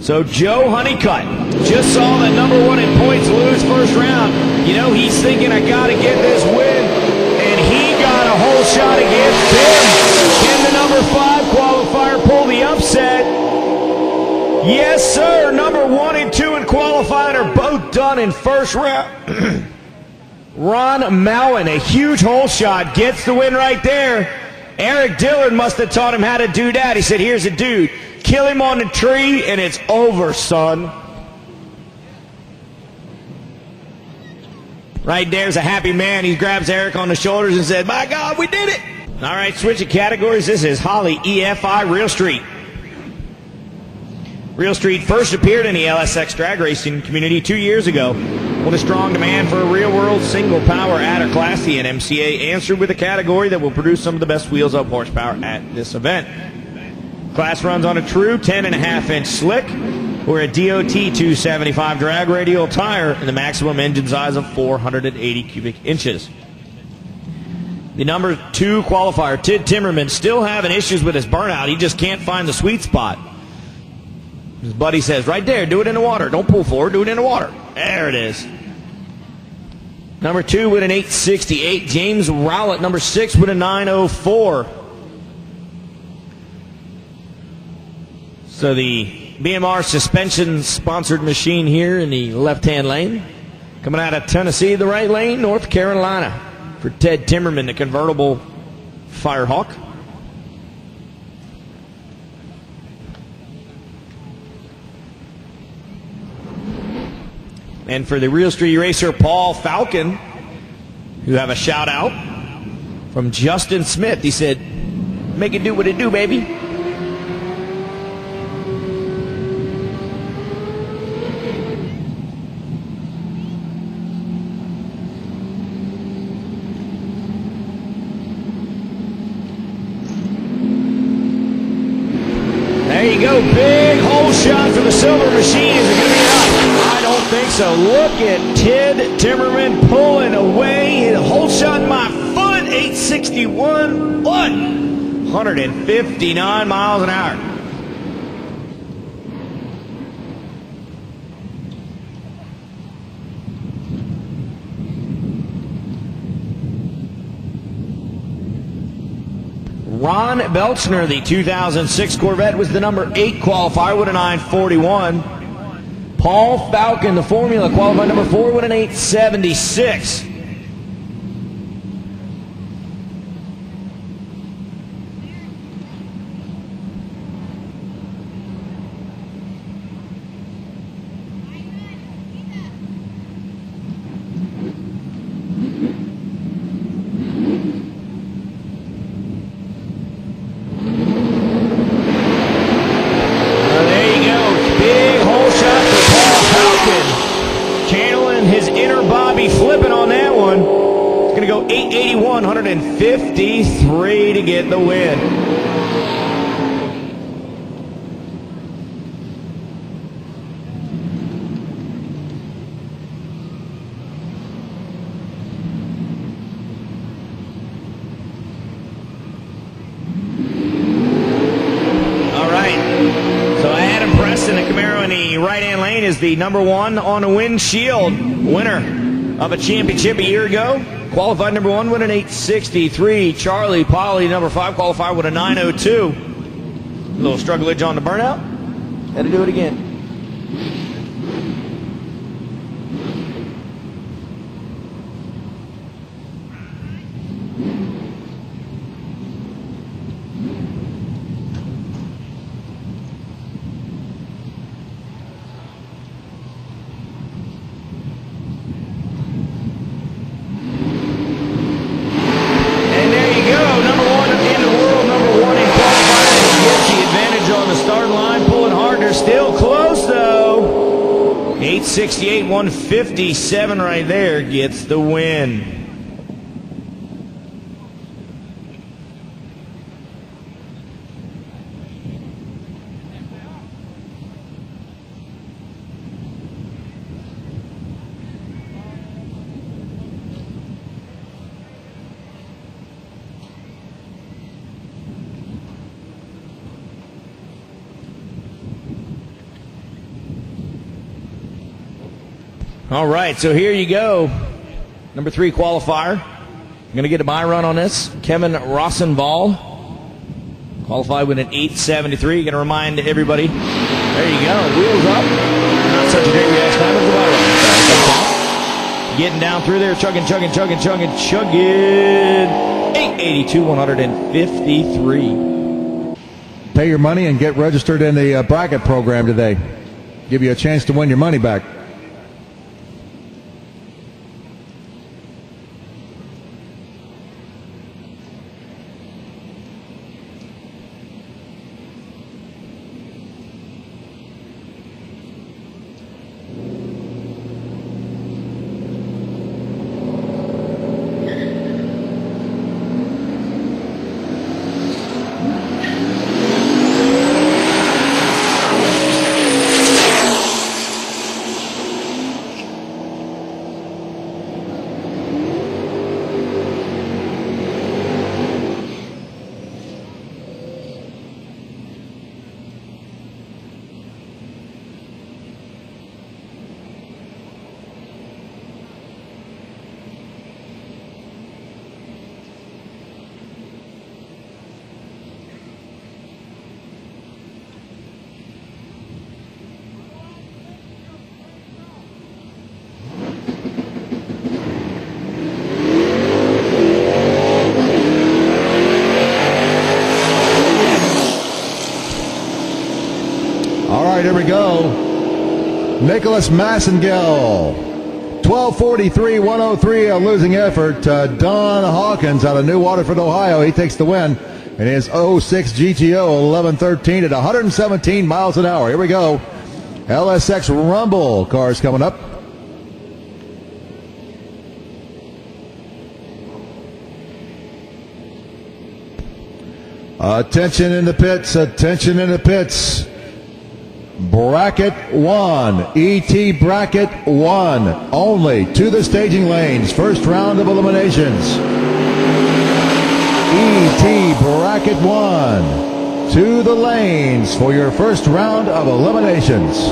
So Joe Honeycutt just saw the number 1 in points lose first round. You know, he's thinking, I got to get this win. And he got a whole shot against Tim. Can the number 5 qualifier pull the upset? Yes, sir. Number 1 and 2 in qualifying are both done in first round. Ron Mowen, a huge hole shot, gets the win right there. Eric Dillard must have taught him how to do that. He said, here's a dude. Kill him on the tree, and it's over, son. Right there's a happy man. He grabs Eric on the shoulders and said, my God, we did it. All right, switching categories. This is Holly EFI Real Street. Real Street first appeared in the LSX drag racing community 2 years ago. With a strong demand for a real-world single-power adder class, the NMCA answered with a category that will produce some of the best wheels up horsepower at this event. Class runs on a true 10.5-inch slick or a DOT 275 drag radial tire and the maximum engine size of 480 cubic inches. The number 2 qualifier, Tid Timmerman, still having issues with his burnout. He just can't find the sweet spot. His buddy says, right there, do it in the water. Don't pull forward, do it in the water. There it is. Number 2 with an 868, James Rowlett. Number 6 with a 904. So the BMR suspension-sponsored machine here in the left-hand lane. Coming out of Tennessee, the right lane, North Carolina. For Ted Timmerman, the convertible Firehawk. And for the Real Street Racer, Paul Falcon, who have a shout-out from Justin Smith. He said, make it do what it do, baby. There you go, big hole shot for the silver machine. Is it going to be enough? I don't think so. Look at Tid Timmerman pulling away. A hole shot in my foot, 861, 159 miles an hour. Ron Belchner, the 2006 Corvette, was the number 8 qualifier with a 941. Paul Falcon, the Formula, qualified number 4 with an 876. Flipping on that one. It's going to go 881, 153 to get the win. All right. So Adam Preston, the Camaro in the right-hand lane, is the number 1 on the windshield. Winner of a championship a year ago. Qualified number 1 with an 863. Charlie Polly, number 5, qualified with a 902. A little strugglage on the burnout. Had to do it again. Still close though. 868, 157 right there gets the win. All right, so here you go. Number 3 qualifier. I'm going to get a buy run on this. Kevin Rosenval qualified with an 873. Going to remind everybody. There you go. Wheels up. Not such a great reaction time with the buy run. Getting down through there. Chugging. 882, 153. Pay your money and get registered in the bracket program today. Give you a chance to win your money back. Here we go. Nicholas Massengel, 12:43, 103, a losing effort. Don Hawkins out of New Waterford, Ohio. He takes the win in his 06 GTO 1113 at 117 miles an hour. Here we go. LSX Rumble cars coming up. Attention in the pits. Attention in the pits. Bracket 1, ET Bracket 1, only to the staging lanes, first round of eliminations. ET Bracket 1, to the lanes for your first round of eliminations.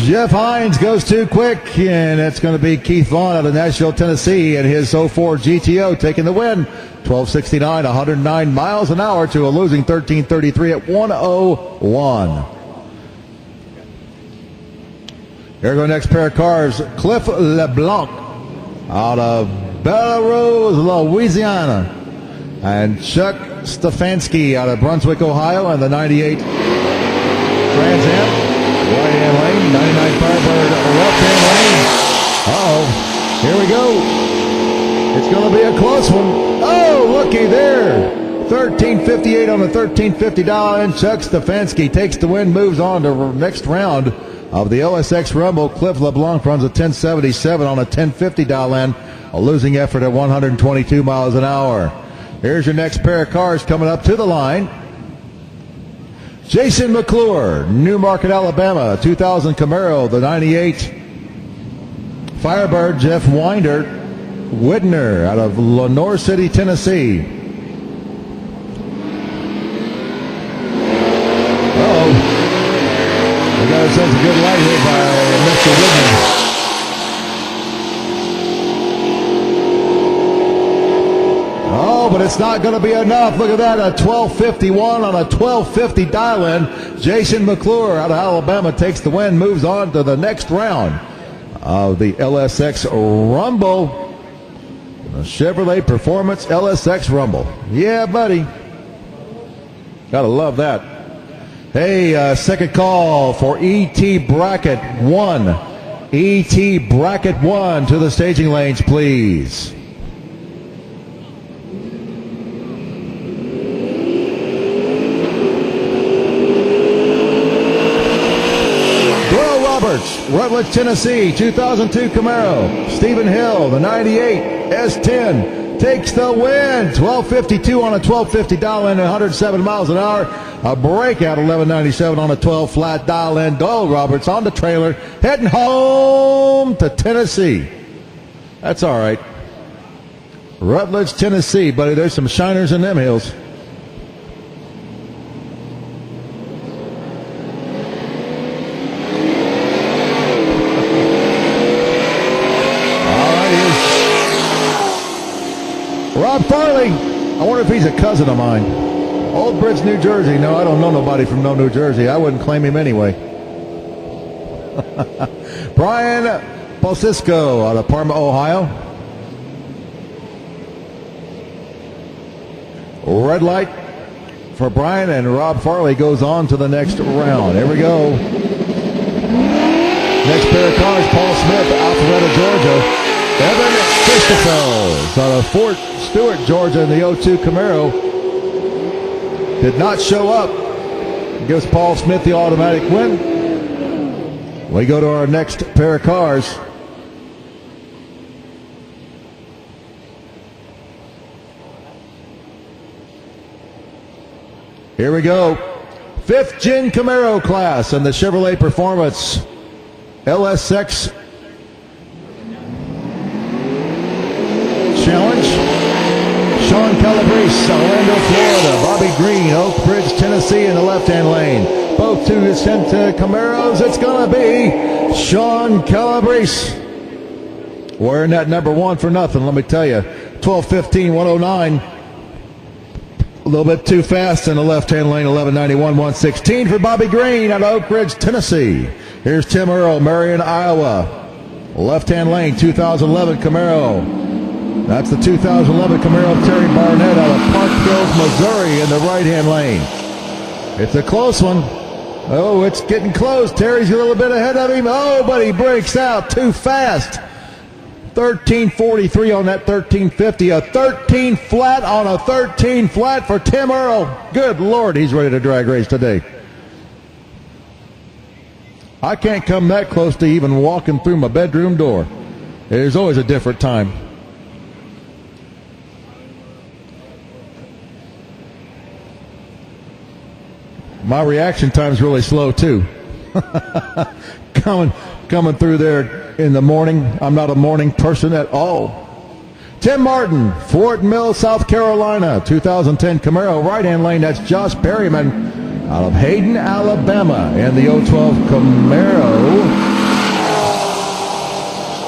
Jeff Hines goes too quick, and it's going to be Keith Vaughn out of Nashville, Tennessee, and his 04 GTO taking the win. 1269, 109 miles an hour to a losing 1333 at 101. Here we go, next pair of cars. Cliff LeBlanc out of Belrose, Louisiana. And Chuck Stefanski out of Brunswick, Ohio, and the 98 Trans Am. Right-hand lane, 99 Firebird, left-hand lane. Uh-oh, here we go. It's going to be a close one. Oh, looky there. 1358 on the $1350 and Chuck Stefanski takes the win, moves on to the next round of the LSX Rumble. Cliff LeBlanc runs a 1077 on a $1050 end, a losing effort at 122 miles an hour. Here's your next pair of cars coming up to the line. Jason McClure, Newmarket, Alabama, 2000 Camaro, the 98 Firebird. Jeff Winder, Widner out of Lenore City, Tennessee. Uh-oh. We got ourselves a good light here by Mr. Widner. Oh, but it's not going to be enough. Look at that, a 1251 on a 1250 dial-in. Jason McClure out of Alabama takes the win, moves on to the next round of the LSX Rumble. A Chevrolet Performance LSX Rumble. Yeah, buddy. Gotta love that. Hey, second call for ET Bracket 1. ET Bracket 1 to the staging lanes, please. Doyle Roberts, Rutledge, Tennessee, 2002 Camaro. Stephen Hill, the 98 S10 takes the win. 1252 on a 1250 dial in, 107 miles an hour. A breakout 1197 on a 12 flat dial in. Doyle Roberts on the trailer, heading home to Tennessee. That's all right. Rutledge, Tennessee, buddy. There's some shiners in them hills. Rob Farley. I wonder if he's a cousin of mine. Old Bridge, New Jersey. No, I don't know nobody from New Jersey. I wouldn't claim him anyway. Brian Posisco out of Parma, Ohio. Red light for Brian, and Rob Farley goes on to the next round. Here we go. Next pair of cars, Paul Smith, Alpharetta, Georgia. Evan Christophel out of Fort Stewart, Georgia, in the 02 Camaro. Did not show up. Gives Paul Smith the automatic win. We go to our next pair of cars. Here we go. 5th Gen Camaro class in the Chevrolet Performance LSX Challenge. Sean Calabrese, Orlando, Florida. Bobby Green, Oak Bridge, Tennessee, in the left-hand lane. Both 2 sent Camaros. It's going to be Sean Calabrese. Wearing that number 1 for nothing, let me tell you. 12:15, 109. A little bit too fast in the left-hand lane. 11:91, 116 for Bobby Green out of Oak Ridge, Tennessee. Here's Tim Earl, Marion, Iowa. Left-hand lane, 2011 Camaro. That's the 2011 Camaro of Terry Barnett out of Park Hills, Missouri, in the right-hand lane. It's a close one. Oh, it's getting close. Terry's a little bit ahead of him. Oh, but he breaks out too fast. 13:43 on that 13:50. A 13 flat on a 13 flat for Tim Earl. Good Lord, he's ready to drag race today. I can't come that close to even walking through my bedroom door. There's always a different time. My reaction time's really slow too. Coming through there in the morning. I'm not a morning person at all. Tim Martin, Fort Mill, South Carolina, 2010 Camaro, right-hand lane. That's Josh Perryman out of Hayden, Alabama, in the 012 Camaro.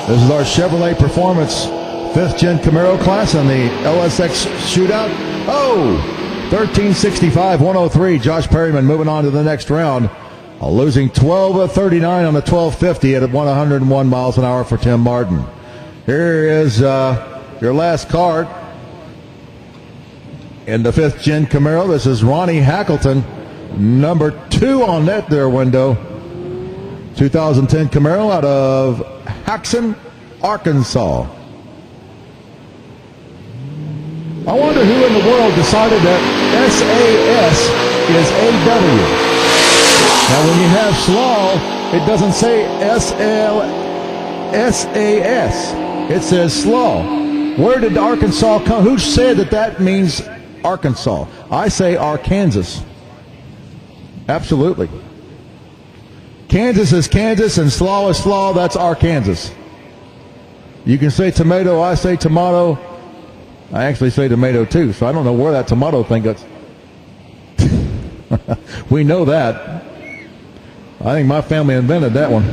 This is our Chevrolet Performance 5th Gen Camaro class on the LSX shootout. Oh, 13:65, 103. Josh Perryman moving on to the next round. Losing 12 of 39 on the 1250 at 101 miles an hour for Tim Martin. Here is your last card in the 5th Gen Camaro. This is Ronnie Hackleton, number 2 on that there window. 2010 Camaro out of Haxon, Arkansas. I wonder who in the world decided that SAS is AW. Now, when you have slaw, it doesn't say SLSAS. It says slaw. Where did Arkansas come? Who said that means Arkansas? I say Arkansas. Absolutely. Kansas is Kansas and slaw is slaw. That's Arkansas. You can say tomato. I say tomato. I actually say tomato too, so I don't know where that tomato thing goes. We know that. I think my family invented that one.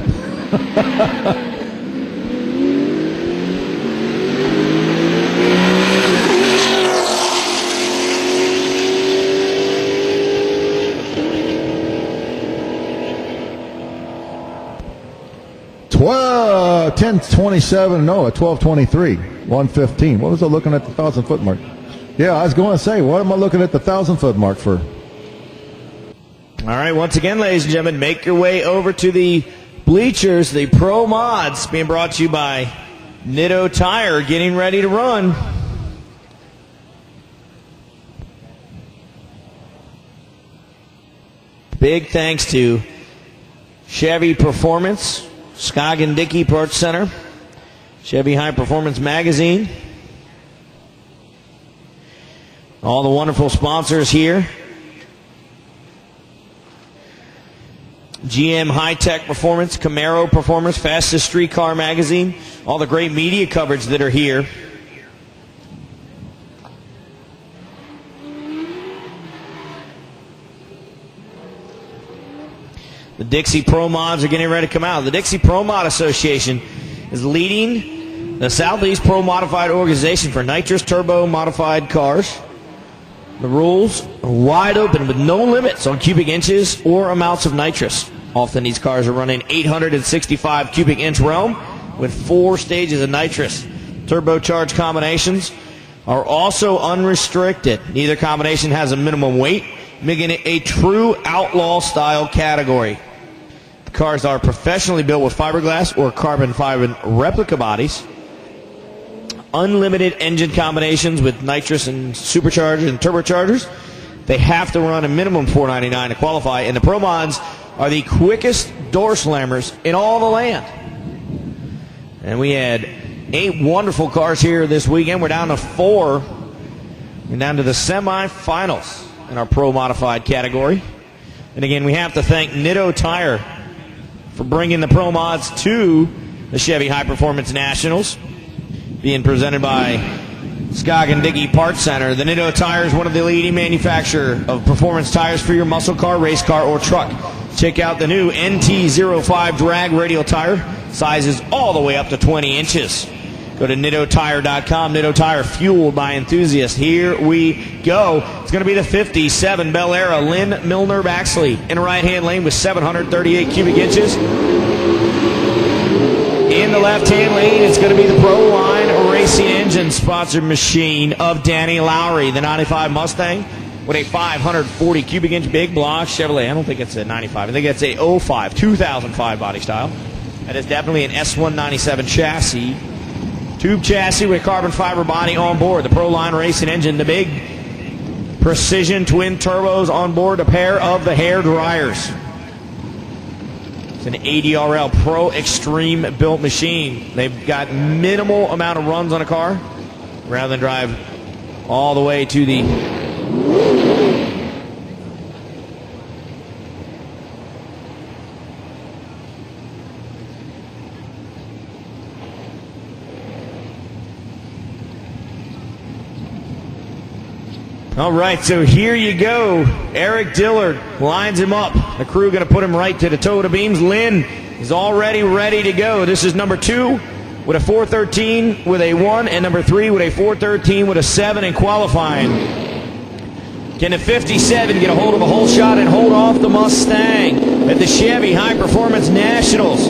Well, 10:27, no, 12:23, 1:15. What was I looking at the 1,000-foot mark? Yeah, I was going to say, what am I looking at the 1,000-foot mark for? All right, once again, ladies and gentlemen, make your way over to the bleachers. The Pro Mods being brought to you by Nitto Tire, getting ready to run. Big thanks to Chevy Performance, Scoggin Dickey Parts Center, Chevy High Performance Magazine, all the wonderful sponsors here. GM High Tech Performance, Camaro Performance, Fastest Streetcar Magazine, all the great media coverage that are here. The Dixie Pro Mods are getting ready to come out. The Dixie Pro Mod Association is leading the Southeast Pro Modified Organization for nitrous turbo modified cars. The rules are wide open with no limits on cubic inches or amounts of nitrous. Often these cars are running 865 cubic inch realm with 4 stages of nitrous. Turbocharged combinations are also unrestricted. Neither combination has a minimum weight, making it a true outlaw style category. The cars are professionally built with fiberglass or carbon fiber replica bodies. Unlimited engine combinations with nitrous and superchargers and turbochargers. They have to run a minimum 499 to qualify, and the Pro Mods are the quickest door slammers in all the land. And we had 8 wonderful cars here this weekend. We're down to 4. We're down to the semifinals in our Pro Modified category. And again, we have to thank Nitto Tire for bringing the Pro Mods to the Chevy High Performance Nationals, being presented by Scoggin Dickey Parts Center. The Nitto Tire is one of the leading manufacturers of performance tires for your muscle car, race car, or truck. Check out the new NT05 drag radial tire, sizes all the way up to 20 inches. Go to NittoTire.com. Nitto Tire, fueled by enthusiasts. Here we go. It's going to be the 57 Bel Air Lynn Milner Baxley in a right-hand lane with 738 cubic inches. In the left-hand lane, it's going to be the Pro Line Racing Engine sponsored machine of Danny Lowry, the 95 Mustang, with a 540 cubic inch big block Chevrolet. I don't think it's a 95. I think it's a 2005 body style. That is definitely an S197 chassis. Tube chassis with carbon fiber body on board. The Pro Line Racing Engine, the big precision twin turbos on board, a pair of the hair dryers. It's an ADRL Pro Extreme built machine. They've got minimal amount of runs on a car rather than drive all the way to the All right, so here you go. Eric Dillard lines him up. The crew going to put him right to the toe of the beams. Lynn is already ready to go. This is number 2 with a 413 with a 1, and number 3 with a 413 with a 7 in qualifying. Can the 57 get a hold of a whole shot and hold off the Mustang at the Chevy High Performance Nationals?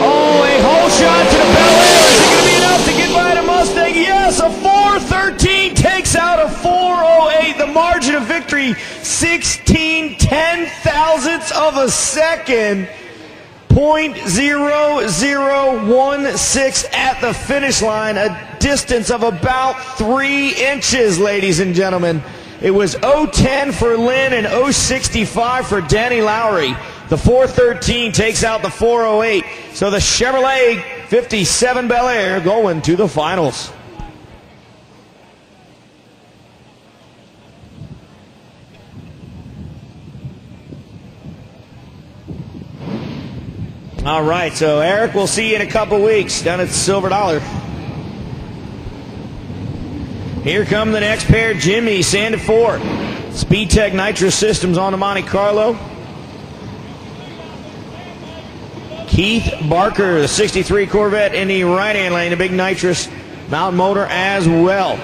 Oh, a whole shot to the Bel Air. Is it going to be enough to get by the Mustang? Yes, a 413 takes out a 408. The margin of victory, 16/10,000ths of a second. 0.0016 at the finish line, a distance of about 3 inches, ladies and gentlemen. It was 0.10 for Lynn and 0.65 for Danny Lowry. The 413 takes out the 408. So the Chevrolet 57 Bel Air going to the finals. All right, so Eric, we'll see you in a couple weeks down at Silver Dollar. Here come the next pair, Jimmy Sandefort. SpeedTech Nitrous Systems on the Monte Carlo. Keith Barker, the 63 Corvette in the right-hand lane, a big nitrous mountain motor as well.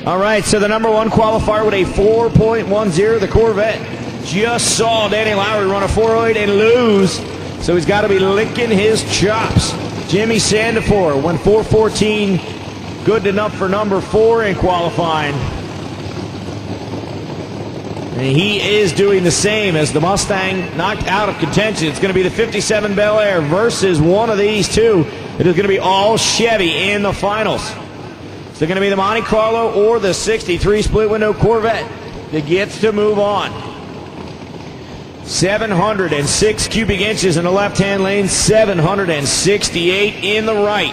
All right, so the number 1 qualifier with a 4.10, the Corvette, just saw Danny Lowry run a 408 and lose, so he's got to be licking his chops. Jimmy Sandefort went 414, good enough for number 4 in qualifying. And he is doing the same as the Mustang knocked out of contention. It's going to be the 57 Bel Air versus one of these two. It is going to be all Chevy in the finals. So going to be the Monte Carlo or the 63 split window Corvette that gets to move on. 706 cubic inches in the left-hand lane, 768 in the right.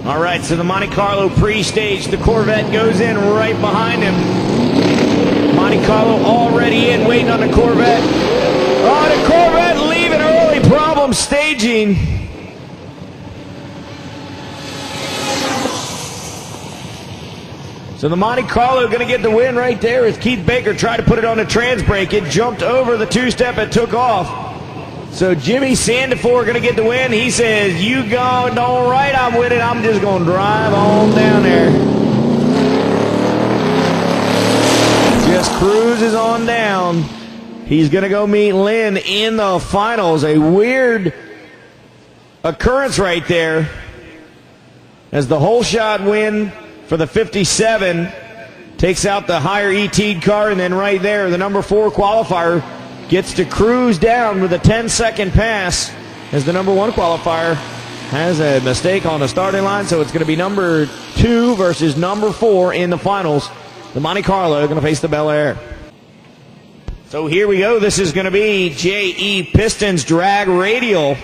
All right, so the Monte Carlo pre-stage. The Corvette goes in right behind him. Monte Carlo already in, waiting on the Corvette. Oh, the Corvette leaving early. Problem staging. So the Monte Carlo going to get the win right there as Keith Baker tried to put it on the trans brake. It jumped over the two-step and took off. So Jimmy Sandifor going to get the win. He says, you go, all right, I'm with it. I'm just going to drive on down there. Just cruises on down. He's going to go meet Lynn in the finals. A weird occurrence right there as the whole shot win for the 57 takes out the higher ET car, and then right there, the number 4 qualifier gets to cruise down with a 10-second pass as the number 1 qualifier has a mistake on the starting line, so it's going to be number 2 versus number 4 in the finals. The Monte Carlo going to face the Bel Air. So here we go. This is going to be JE Pistons drag radial.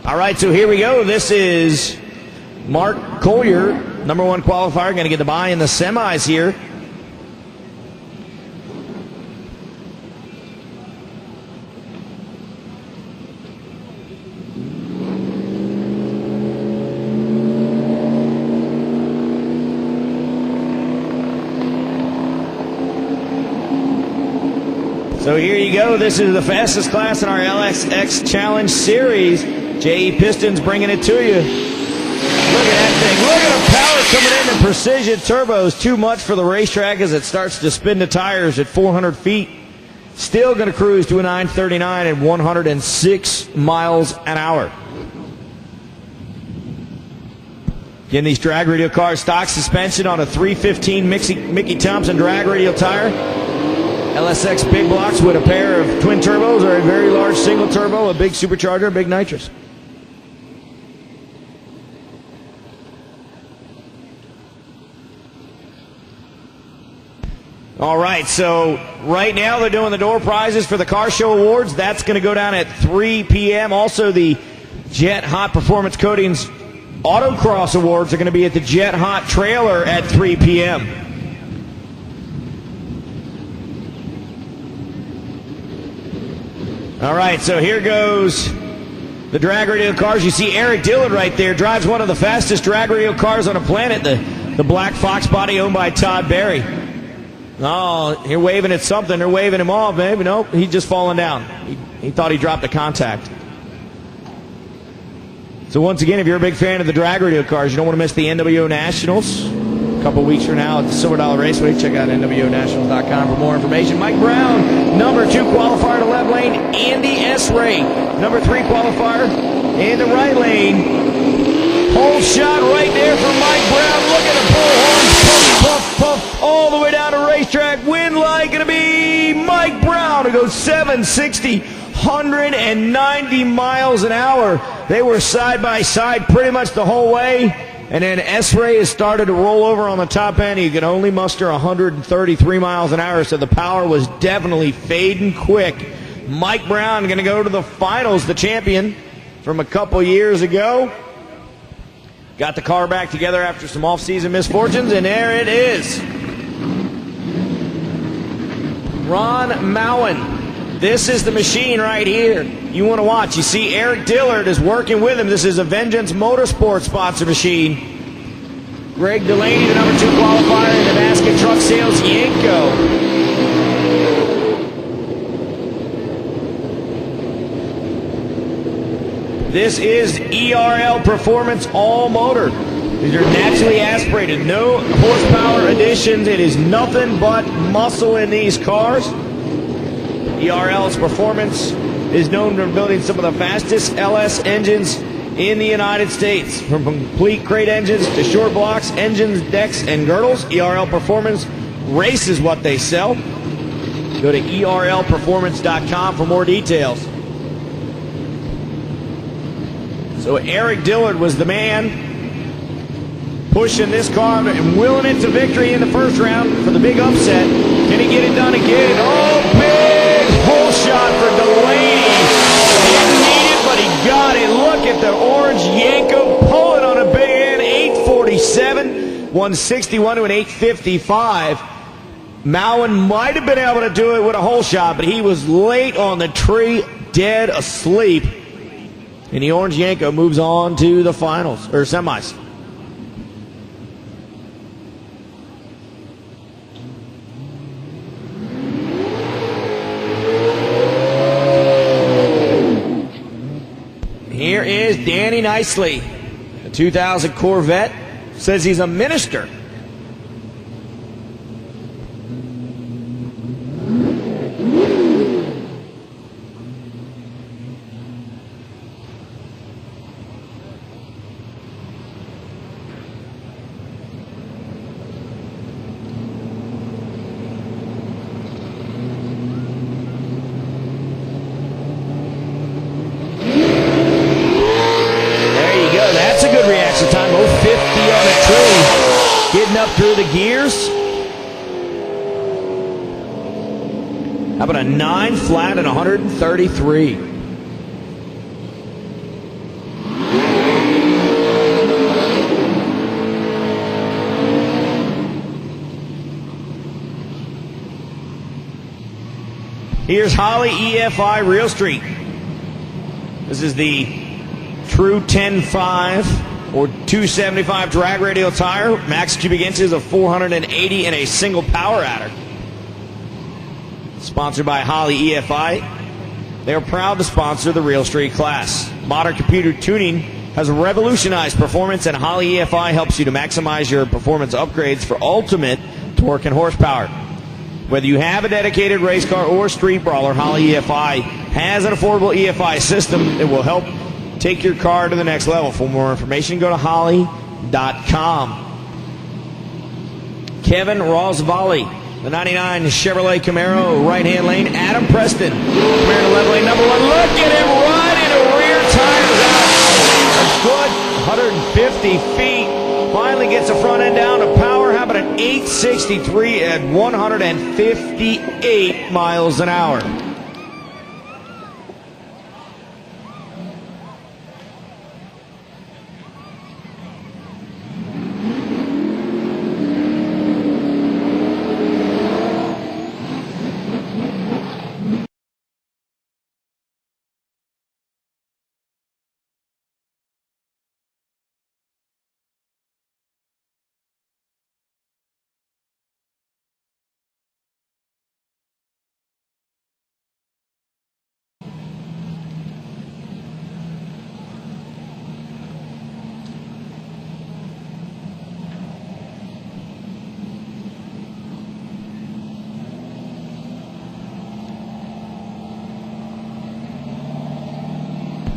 All right, so here we go. This is Mark Collier, number 1 qualifier, going to get the bye in the semis here. So here you go. This is the fastest class in our LSX Challenge Series. JE Pistons bringing it to you. Look at that thing. Look at the power coming in. The precision turbos. Too much for the racetrack as it starts to spin the tires at 400 feet. Still going to cruise to a 939 at 106 miles an hour. Again, these drag radial cars, stock suspension on a 315 Mickey Thompson drag radial tire. LSX big blocks with a pair of twin turbos or a very large single turbo, a big supercharger, a big nitrous. All right, so right now they're doing the door prizes for the Car Show Awards. That's going to go down at 3 p.m. Also, the Jet Hot Performance Coatings Autocross Awards are going to be at the Jet Hot Trailer at 3 p.m. All right, so here goes the drag radial cars. You see Eric Dillard right there, drives one of the fastest drag radial cars on the planet, the Black Fox body owned by Todd Berry. Oh, you're waving at something. They're waving him off, maybe. Nope, he's just falling down. He thought he dropped a contact. So once again, if you're a big fan of the drag radial cars, you don't want to miss the NWO Nationals. A couple weeks from now at the Silver Dollar Raceway. Check out NWONationals.com for more information. Mike Brown, number 2 qualifier to left lane. Andy S. Ray, number 3 qualifier in the right lane. Whole shot right there for Mike Brown. Look at the bullhorns. Puff, puff, puff, all the way down the racetrack. Win light going to be Mike Brown to go 760, 190 miles an hour. They were side by side pretty much the whole way. And then S-Ray has started to roll over on the top end. He could only muster 133 miles an hour, so the power was definitely fading quick. Mike Brown going to go to the finals, the champion from a couple years ago. Got the car back together after some off-season misfortunes, and there it is. Ron Mowen. This is the machine right here you want to watch. You see Eric Dillard is working with him. This is a Vengeance Motorsports sponsor machine. Greg Delaney, the number 2 qualifier in the basket truck sales Yanko. This is ERL Performance All Motor. These are naturally aspirated, no horsepower additions. It is nothing but muscle in these cars. ERL's performance is known for building some of the fastest LS engines in the United States. From complete crate engines to short blocks, engines, decks, and girdles, ERL Performance races what they sell. Go to ERLperformance.com for more details. So Eric Dillard was the man pushing this car and willing it to victory in the first round for the big upset. Can he get it done again? Oh, big pull shot for Delaney. Didn't need it, but he got it. Look at the orange Yanko pulling on a big end. 847, 161 to an 855. Mowen might have been able to do it with a hole shot, but he was late on the tree, dead asleep. And the orange Yanko moves on to the finals, or semis. Here is Danny Nicely, a 2000 Corvette. Says he's a minister. Getting up through the gears. How about a 9 flat and 133? Here's Holly EFI Real Street. This is the true 10.5 or 275 drag radial tire, max cubic inches of 480 and a single power adder. Sponsored by Holly EFI. They are proud to sponsor the Real Street class. Modern computer tuning has revolutionized performance, and Holly EFI helps you to maximize your performance upgrades for ultimate torque and horsepower. Whether you have a dedicated race car or street brawler, Holly EFI has an affordable EFI system that will help take your car to the next level. For more information, go to holly.com. Kevin Rosvalli, the 99 Chevrolet Camaro, right-hand lane. Adam Preston, Camaro left lane number 1. Look at him right into rear tires out. A good 150 feet. Finally gets the front end down to power. How about an 863 at 158 miles an hour?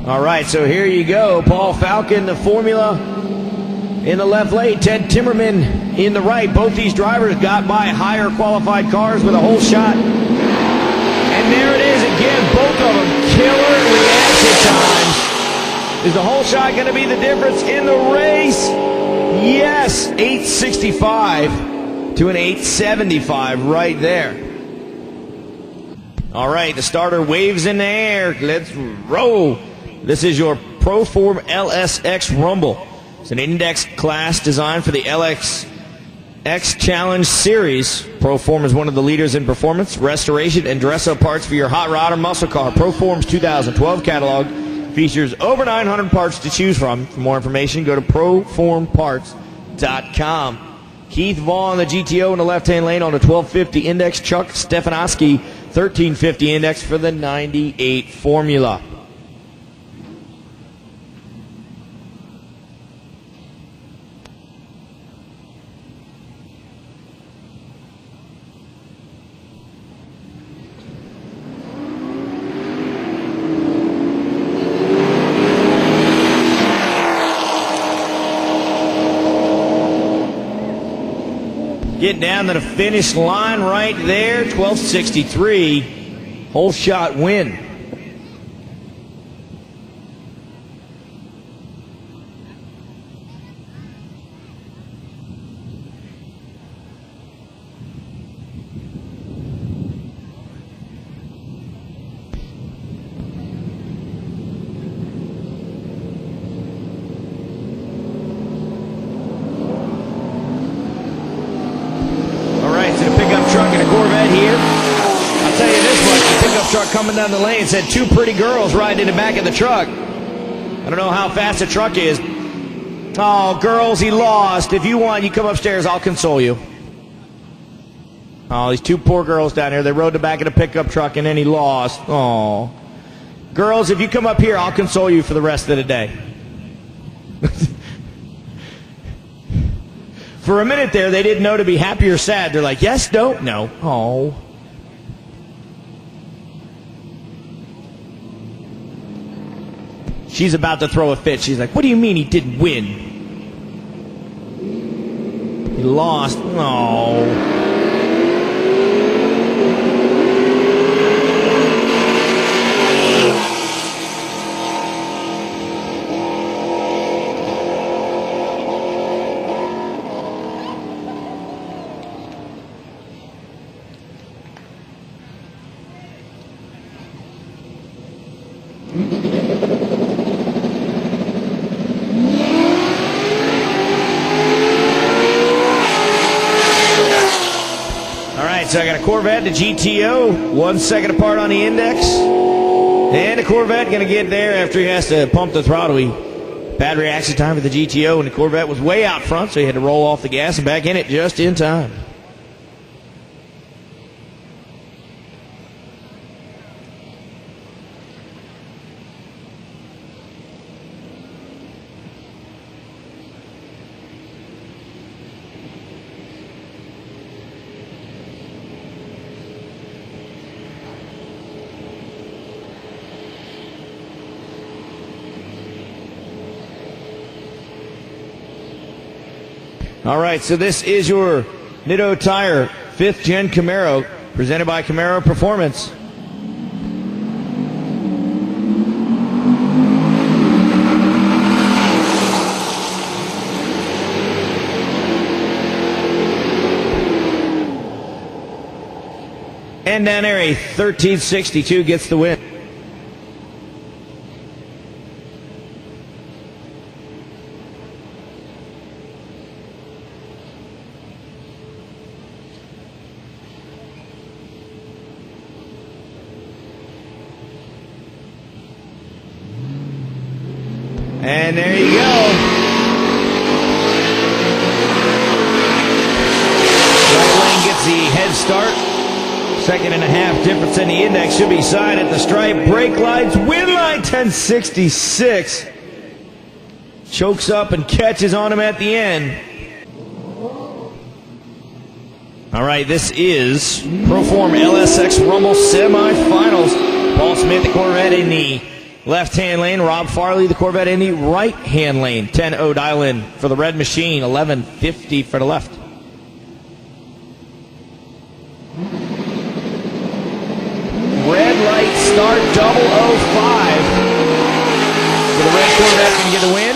All right, so here you go. Paul Falcon, the Formula in the left lane. Ted Timmerman in the right. Both these drivers got by higher qualified cars with a whole shot. And there it is again. Both of them killer reaction times. Is the whole shot going to be the difference in the race? Yes, 865 to an 875 right there. All right, the starter waves in the air. Let's roll. This is your Proform LSX Rumble. It's an index class designed for the LSX Challenge Series. Proform is one of the leaders in performance, restoration, and dress-up parts for your hot rod or muscle car. Proform's 2012 catalog features over 900 parts to choose from. For more information, go to proformparts.com. Keith Vaughn, the GTO in the left-hand lane on the 1250 index. Chuck Stefanowski, 1350 index for the 98 Formula. Getting down to the finish line right there, 12:63. Whole shot win. Truck coming down the lane said 2 pretty girls riding in the back of the truck. I don't know how fast the truck is. Oh, girls, he lost. If you want, you come upstairs. I'll console you. Oh, these 2 poor girls down here. They rode the back of the pickup truck, and then he lost. Oh. Girls, if you come up here, I'll console you for the rest of the day. For a minute there, they didn't know to be happy or sad. They're like, yes, no, no. Oh. She's about to throw a fit. She's like, what do you mean he didn't win? He lost. Oh. So I got a Corvette, the GTO, 1 second apart on the index. And the Corvette going to get there after he has to pump the throttle. Bad reaction time for the GTO, and the Corvette was way out front, so he had to roll off the gas and back in it just in time. All right, so this is your Nitto Tire 5th Gen Camaro, presented by Camaro Performance. And down there, a 1362 gets the win. And there you go. Dragway gets the head start. 2.5 difference in the index. Should be side at the stripe. Brake lights. Win line 1066. Chokes up and catches on him at the end. All right, this is Proform LSX Rumble semifinals. Paul Smith, the Corvette, in the left-hand lane. Rob Farley, the Corvette, in the right-hand lane. 10-0 dial-in for the red machine. 11:50 for the left. Red light start, 005. So the red Corvette can get the win.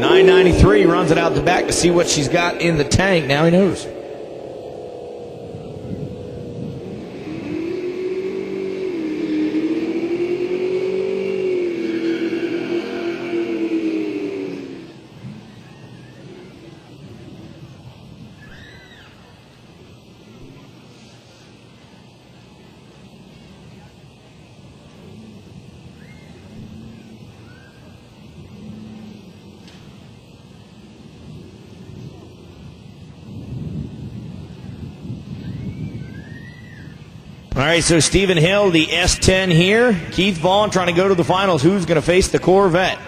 .993 runs it out the back to see what she's got in the tank. Now he knows. All right, so Stephen Hill, the S10 here. Keith Vaughn trying to go to the finals. Who's going to face the Corvette?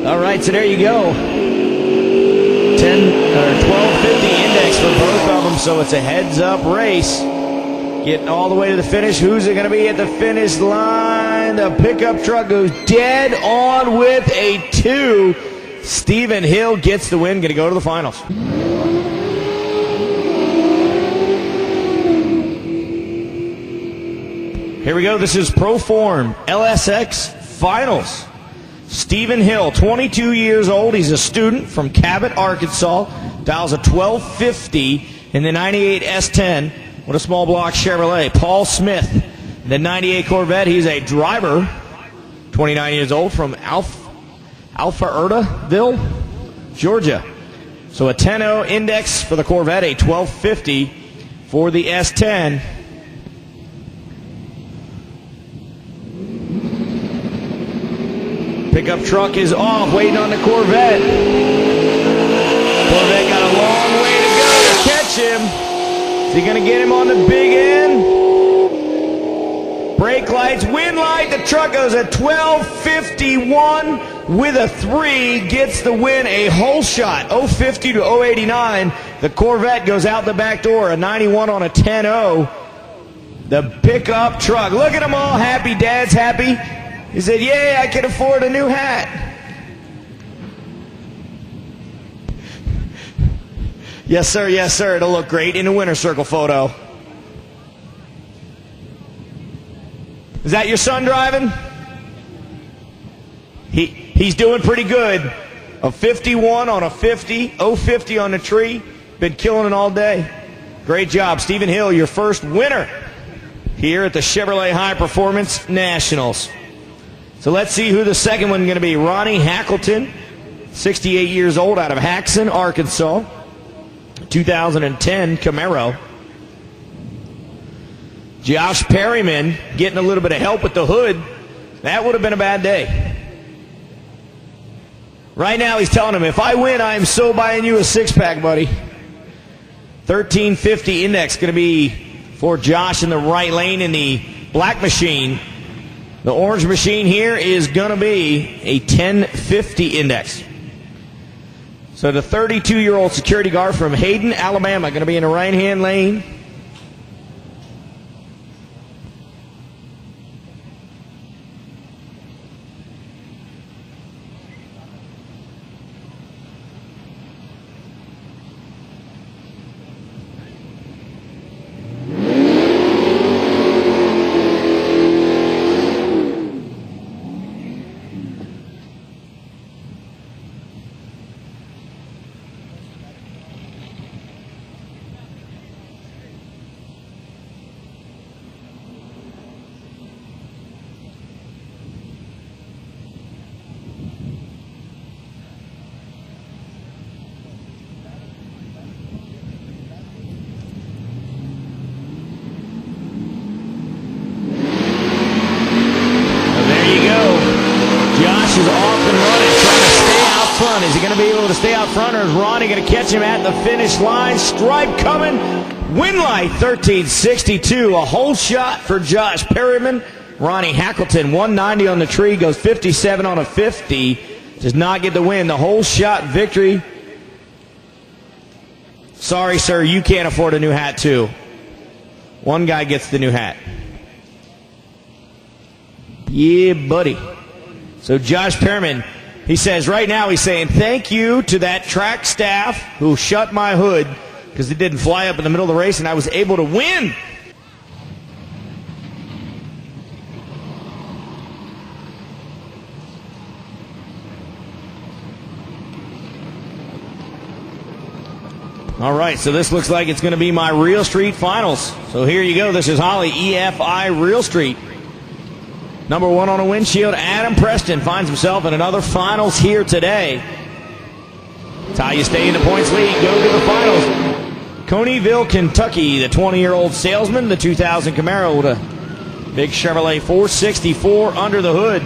All right, so there you go. 12:50 for both of them, so it's a heads-up race. Getting all the way to the finish. Who's it going to be at the finish line? The pickup truck goes dead on with a 2. Stephen Hill gets the win, going to go to the finals. Here we go. This is Proform LSX Finals. Stephen Hill, 22 years old. He's a student from Cabot, Arkansas. Dials a 1250 in the 98 S10 with a small block Chevrolet. Paul Smith, the 98 Corvette. He's a driver, 29 years old, from Alpharetta-ville, Georgia. So a 10.0 index for the Corvette, a 1250 for the S10. Pickup truck is off, waiting on the Corvette. Corvette got a long way to go to catch him. Is he going to get him on the big end? Brake lights, wind light. The truck goes at 1251 with a 3. Gets the win, a whole shot, 050 to 089. The Corvette goes out the back door, a 91 on a 10.0. The pickup truck. Look at them all happy. Dad's happy. He said, "Yay, I can afford a new hat." Yes, sir. Yes, sir. It'll look great in the winner circle photo. Is that your son driving? He's doing pretty good. A 51 on a 50, 050 on the tree. Been killing it all day. Great job. Stephen Hill, your first winner here at the Chevrolet High Performance Nationals. So let's see who the second one is going to be. Ronnie Hackleton, 68 years old, out of Haxon, Arkansas. 2010 Camaro. Josh Perryman getting a little bit of help with the hood. That would have been a bad day. Right now he's telling him, if I win, I am so buying you a six-pack, buddy. 1350 index going to be for Josh in the right lane in the black machine. The orange machine here is going to be a 1050 index. So the 32-year-old security guard from Hayden, Alabama, going to be in the right-hand lane. Is he going to be able to stay out front, or is Ronnie going to catch him at the finish line? Stripe coming. Win light 1362. A whole shot for Josh Perryman. Ronnie Hackleton, 190 on the tree, goes 57 on a 50. Does not get the win. The whole shot victory. Sorry, sir, you can't afford a new hat, too. One guy gets the new hat. Yeah, buddy. So Josh Perryman, he says right now, he's saying thank you to that track staff who shut my hood because it didn't fly up in the middle of the race and I was able to win. All right, so this looks like it's going to be my Real Street Finals. So here you go. This is Holly EFI Real Street. Number one on a windshield, Adam Preston finds himself in another finals here today. That's how you stay in the points lead. Go to the finals. Coneyville, Kentucky, the 20-year-old salesman, the 2000 Camaro with a big Chevrolet 464 under the hood.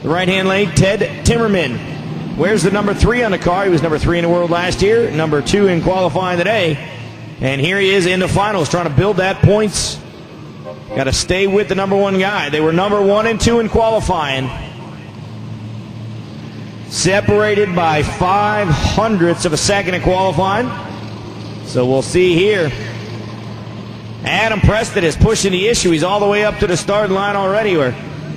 The right-hand lane, Ted Timmerman. Where's the number 3 on the car? He was number 3 in the world last year, number 2 in qualifying today. And here he is in the finals trying to build that points. Got to stay with the number 1 guy. They were number 1 and 2 in qualifying. Separated by 0.05 of a second in qualifying. So we'll see here. Adam Preston is pushing the issue. He's all the way up to the starting line already, where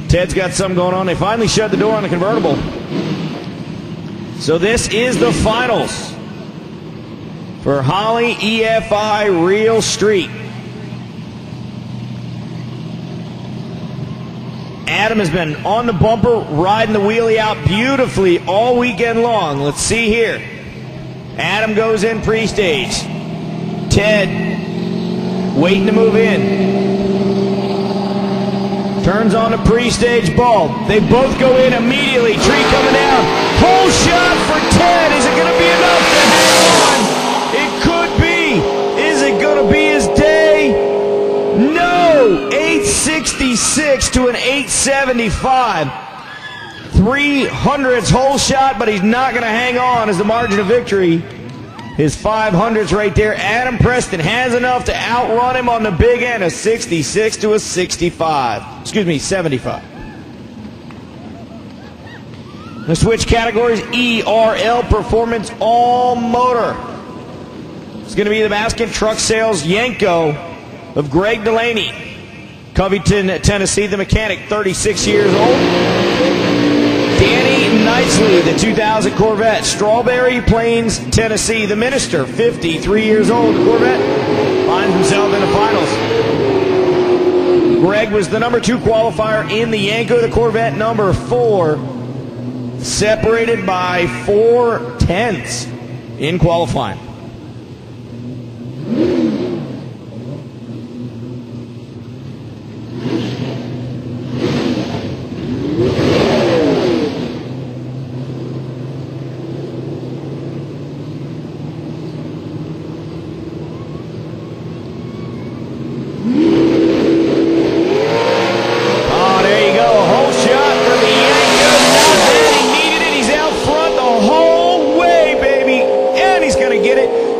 Ted's got something going on. They finally shut the door on the convertible. So this is the finals for Holly EFI Real Street. Adam has been on the bumper, riding the wheelie out beautifully all weekend long. Let's see here. Adam goes in pre-stage. Ted waiting to move in. Turns on the pre-stage bulb. They both go in immediately. Tree coming down. Hole shot for Ted. Is it going to be enough to hang on? It could be. Is it going to be his day? No! 866 to an 875. 300s hole shot, but he's not going to hang on as the margin of victory. His 500s right there. Adam Preston has enough to outrun him on the big end, a 66 to a 65. Excuse me, 75. Let's switch categories. ERL Performance All Motor. It's going to be the basket truck sales Yanko of Greg Delaney. Covington, Tennessee, the mechanic, 36 years old. Danny Knightley, the 2000 Corvette. Strawberry Plains, Tennessee, the minister, 53 years old. The Corvette finds himself in the finals. Greg was the number 2 qualifier in the Yanko, the Corvette number 4, separated by 4/10 in qualifying.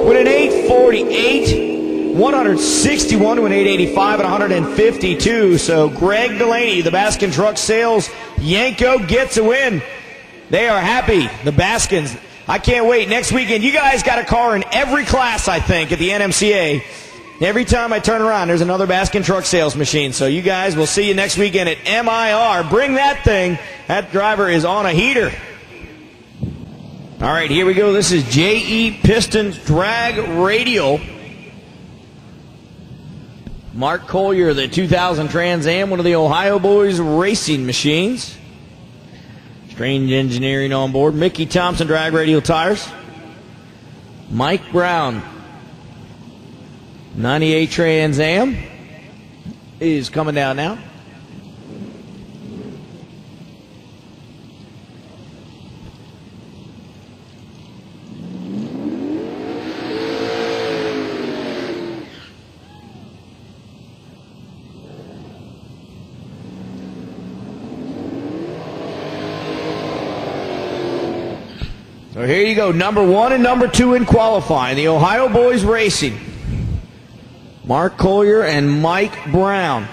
With an 848, 161 to an 885 and 152. So Greg Delaney, the Baskin Truck Sales Yanko, gets a win. They are happy, the Baskins. I can't wait. Next weekend, you guys got a car in every class, I think, at the NMCA. Every time I turn around, there's another Baskin Truck Sales machine. So you guys, we'll see you next weekend at MIR. Bring that thing. That driver is on a heater. All right, here we go. This is JE Pistons Drag Radial. Mark Collier, the 2000 Trans Am, one of the Ohio Boys racing machines. Strange Engineering on board. Mickey Thompson Drag Radial tires. Mike Brown, 98 Trans Am, is coming down now. So here you go, number 1 and number 2 in qualifying. The Ohio Boys Racing. Mark Collier and Mike Brown.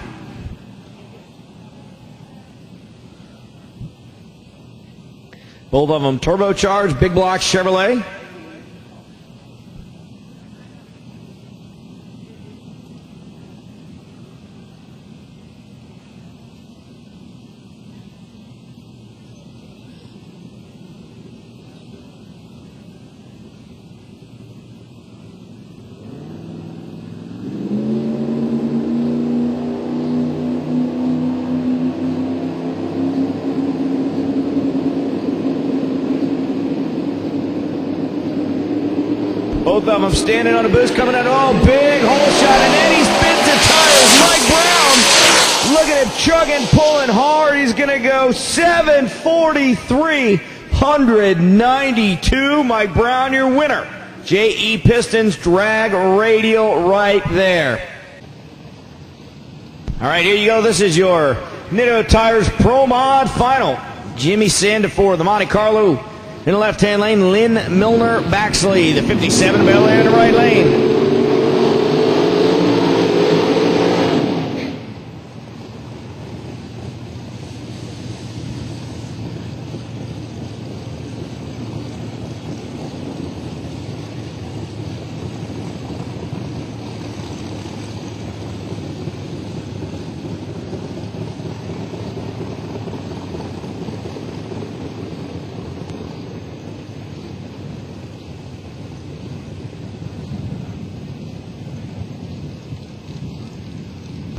Both of them turbocharged big block Chevrolet. Both of them standing on the boost, coming out. Oh, big hole shot, and then he spins the tires. Mike Brown, look at him chugging, pulling hard. He's going to go 743, 192. Mike Brown, your winner. JE Pistons Drag Radial right there. All right, here you go. This is your Nitto Tires Pro Mod final. Jimmy Sandifor, the Monte Carlo. In the left-hand lane, Lynn Milner Baxley, the 57 Bel Air in the right lane.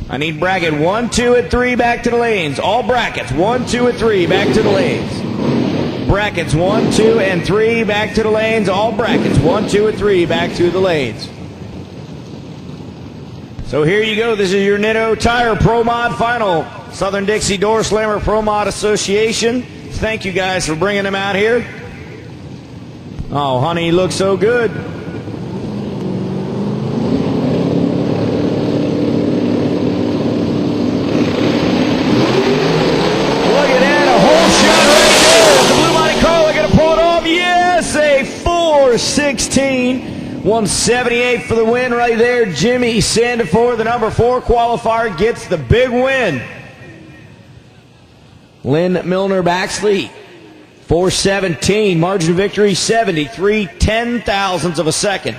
I need bracket 1, 2, and 3 back to the lanes. All brackets 1, 2, and 3 back to the lanes. Brackets 1, 2, and 3 back to the lanes. All brackets 1, 2, and 3 back to the lanes. So here you go. This is your Nitto Tire Pro Mod Final. Southern Dixie Door Slammer Pro Mod Association. Thank you guys for bringing them out here. Oh, honey, you look so good. Look at that, a whole shot right there. The Blue Monte Carlo going to pull it off. Yes, a 4:16. 178 for the win right there. Jimmy Sandifor, the number 4 qualifier, gets the big win. Lynn Milner Baxley, 4:17. Margin of victory, 73 ten thousandths of a second.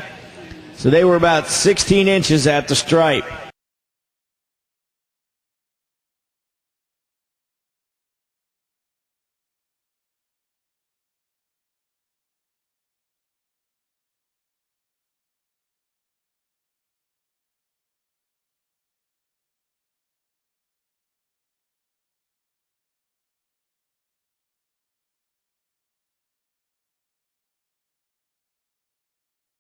So they were about 16 inches at the stripe.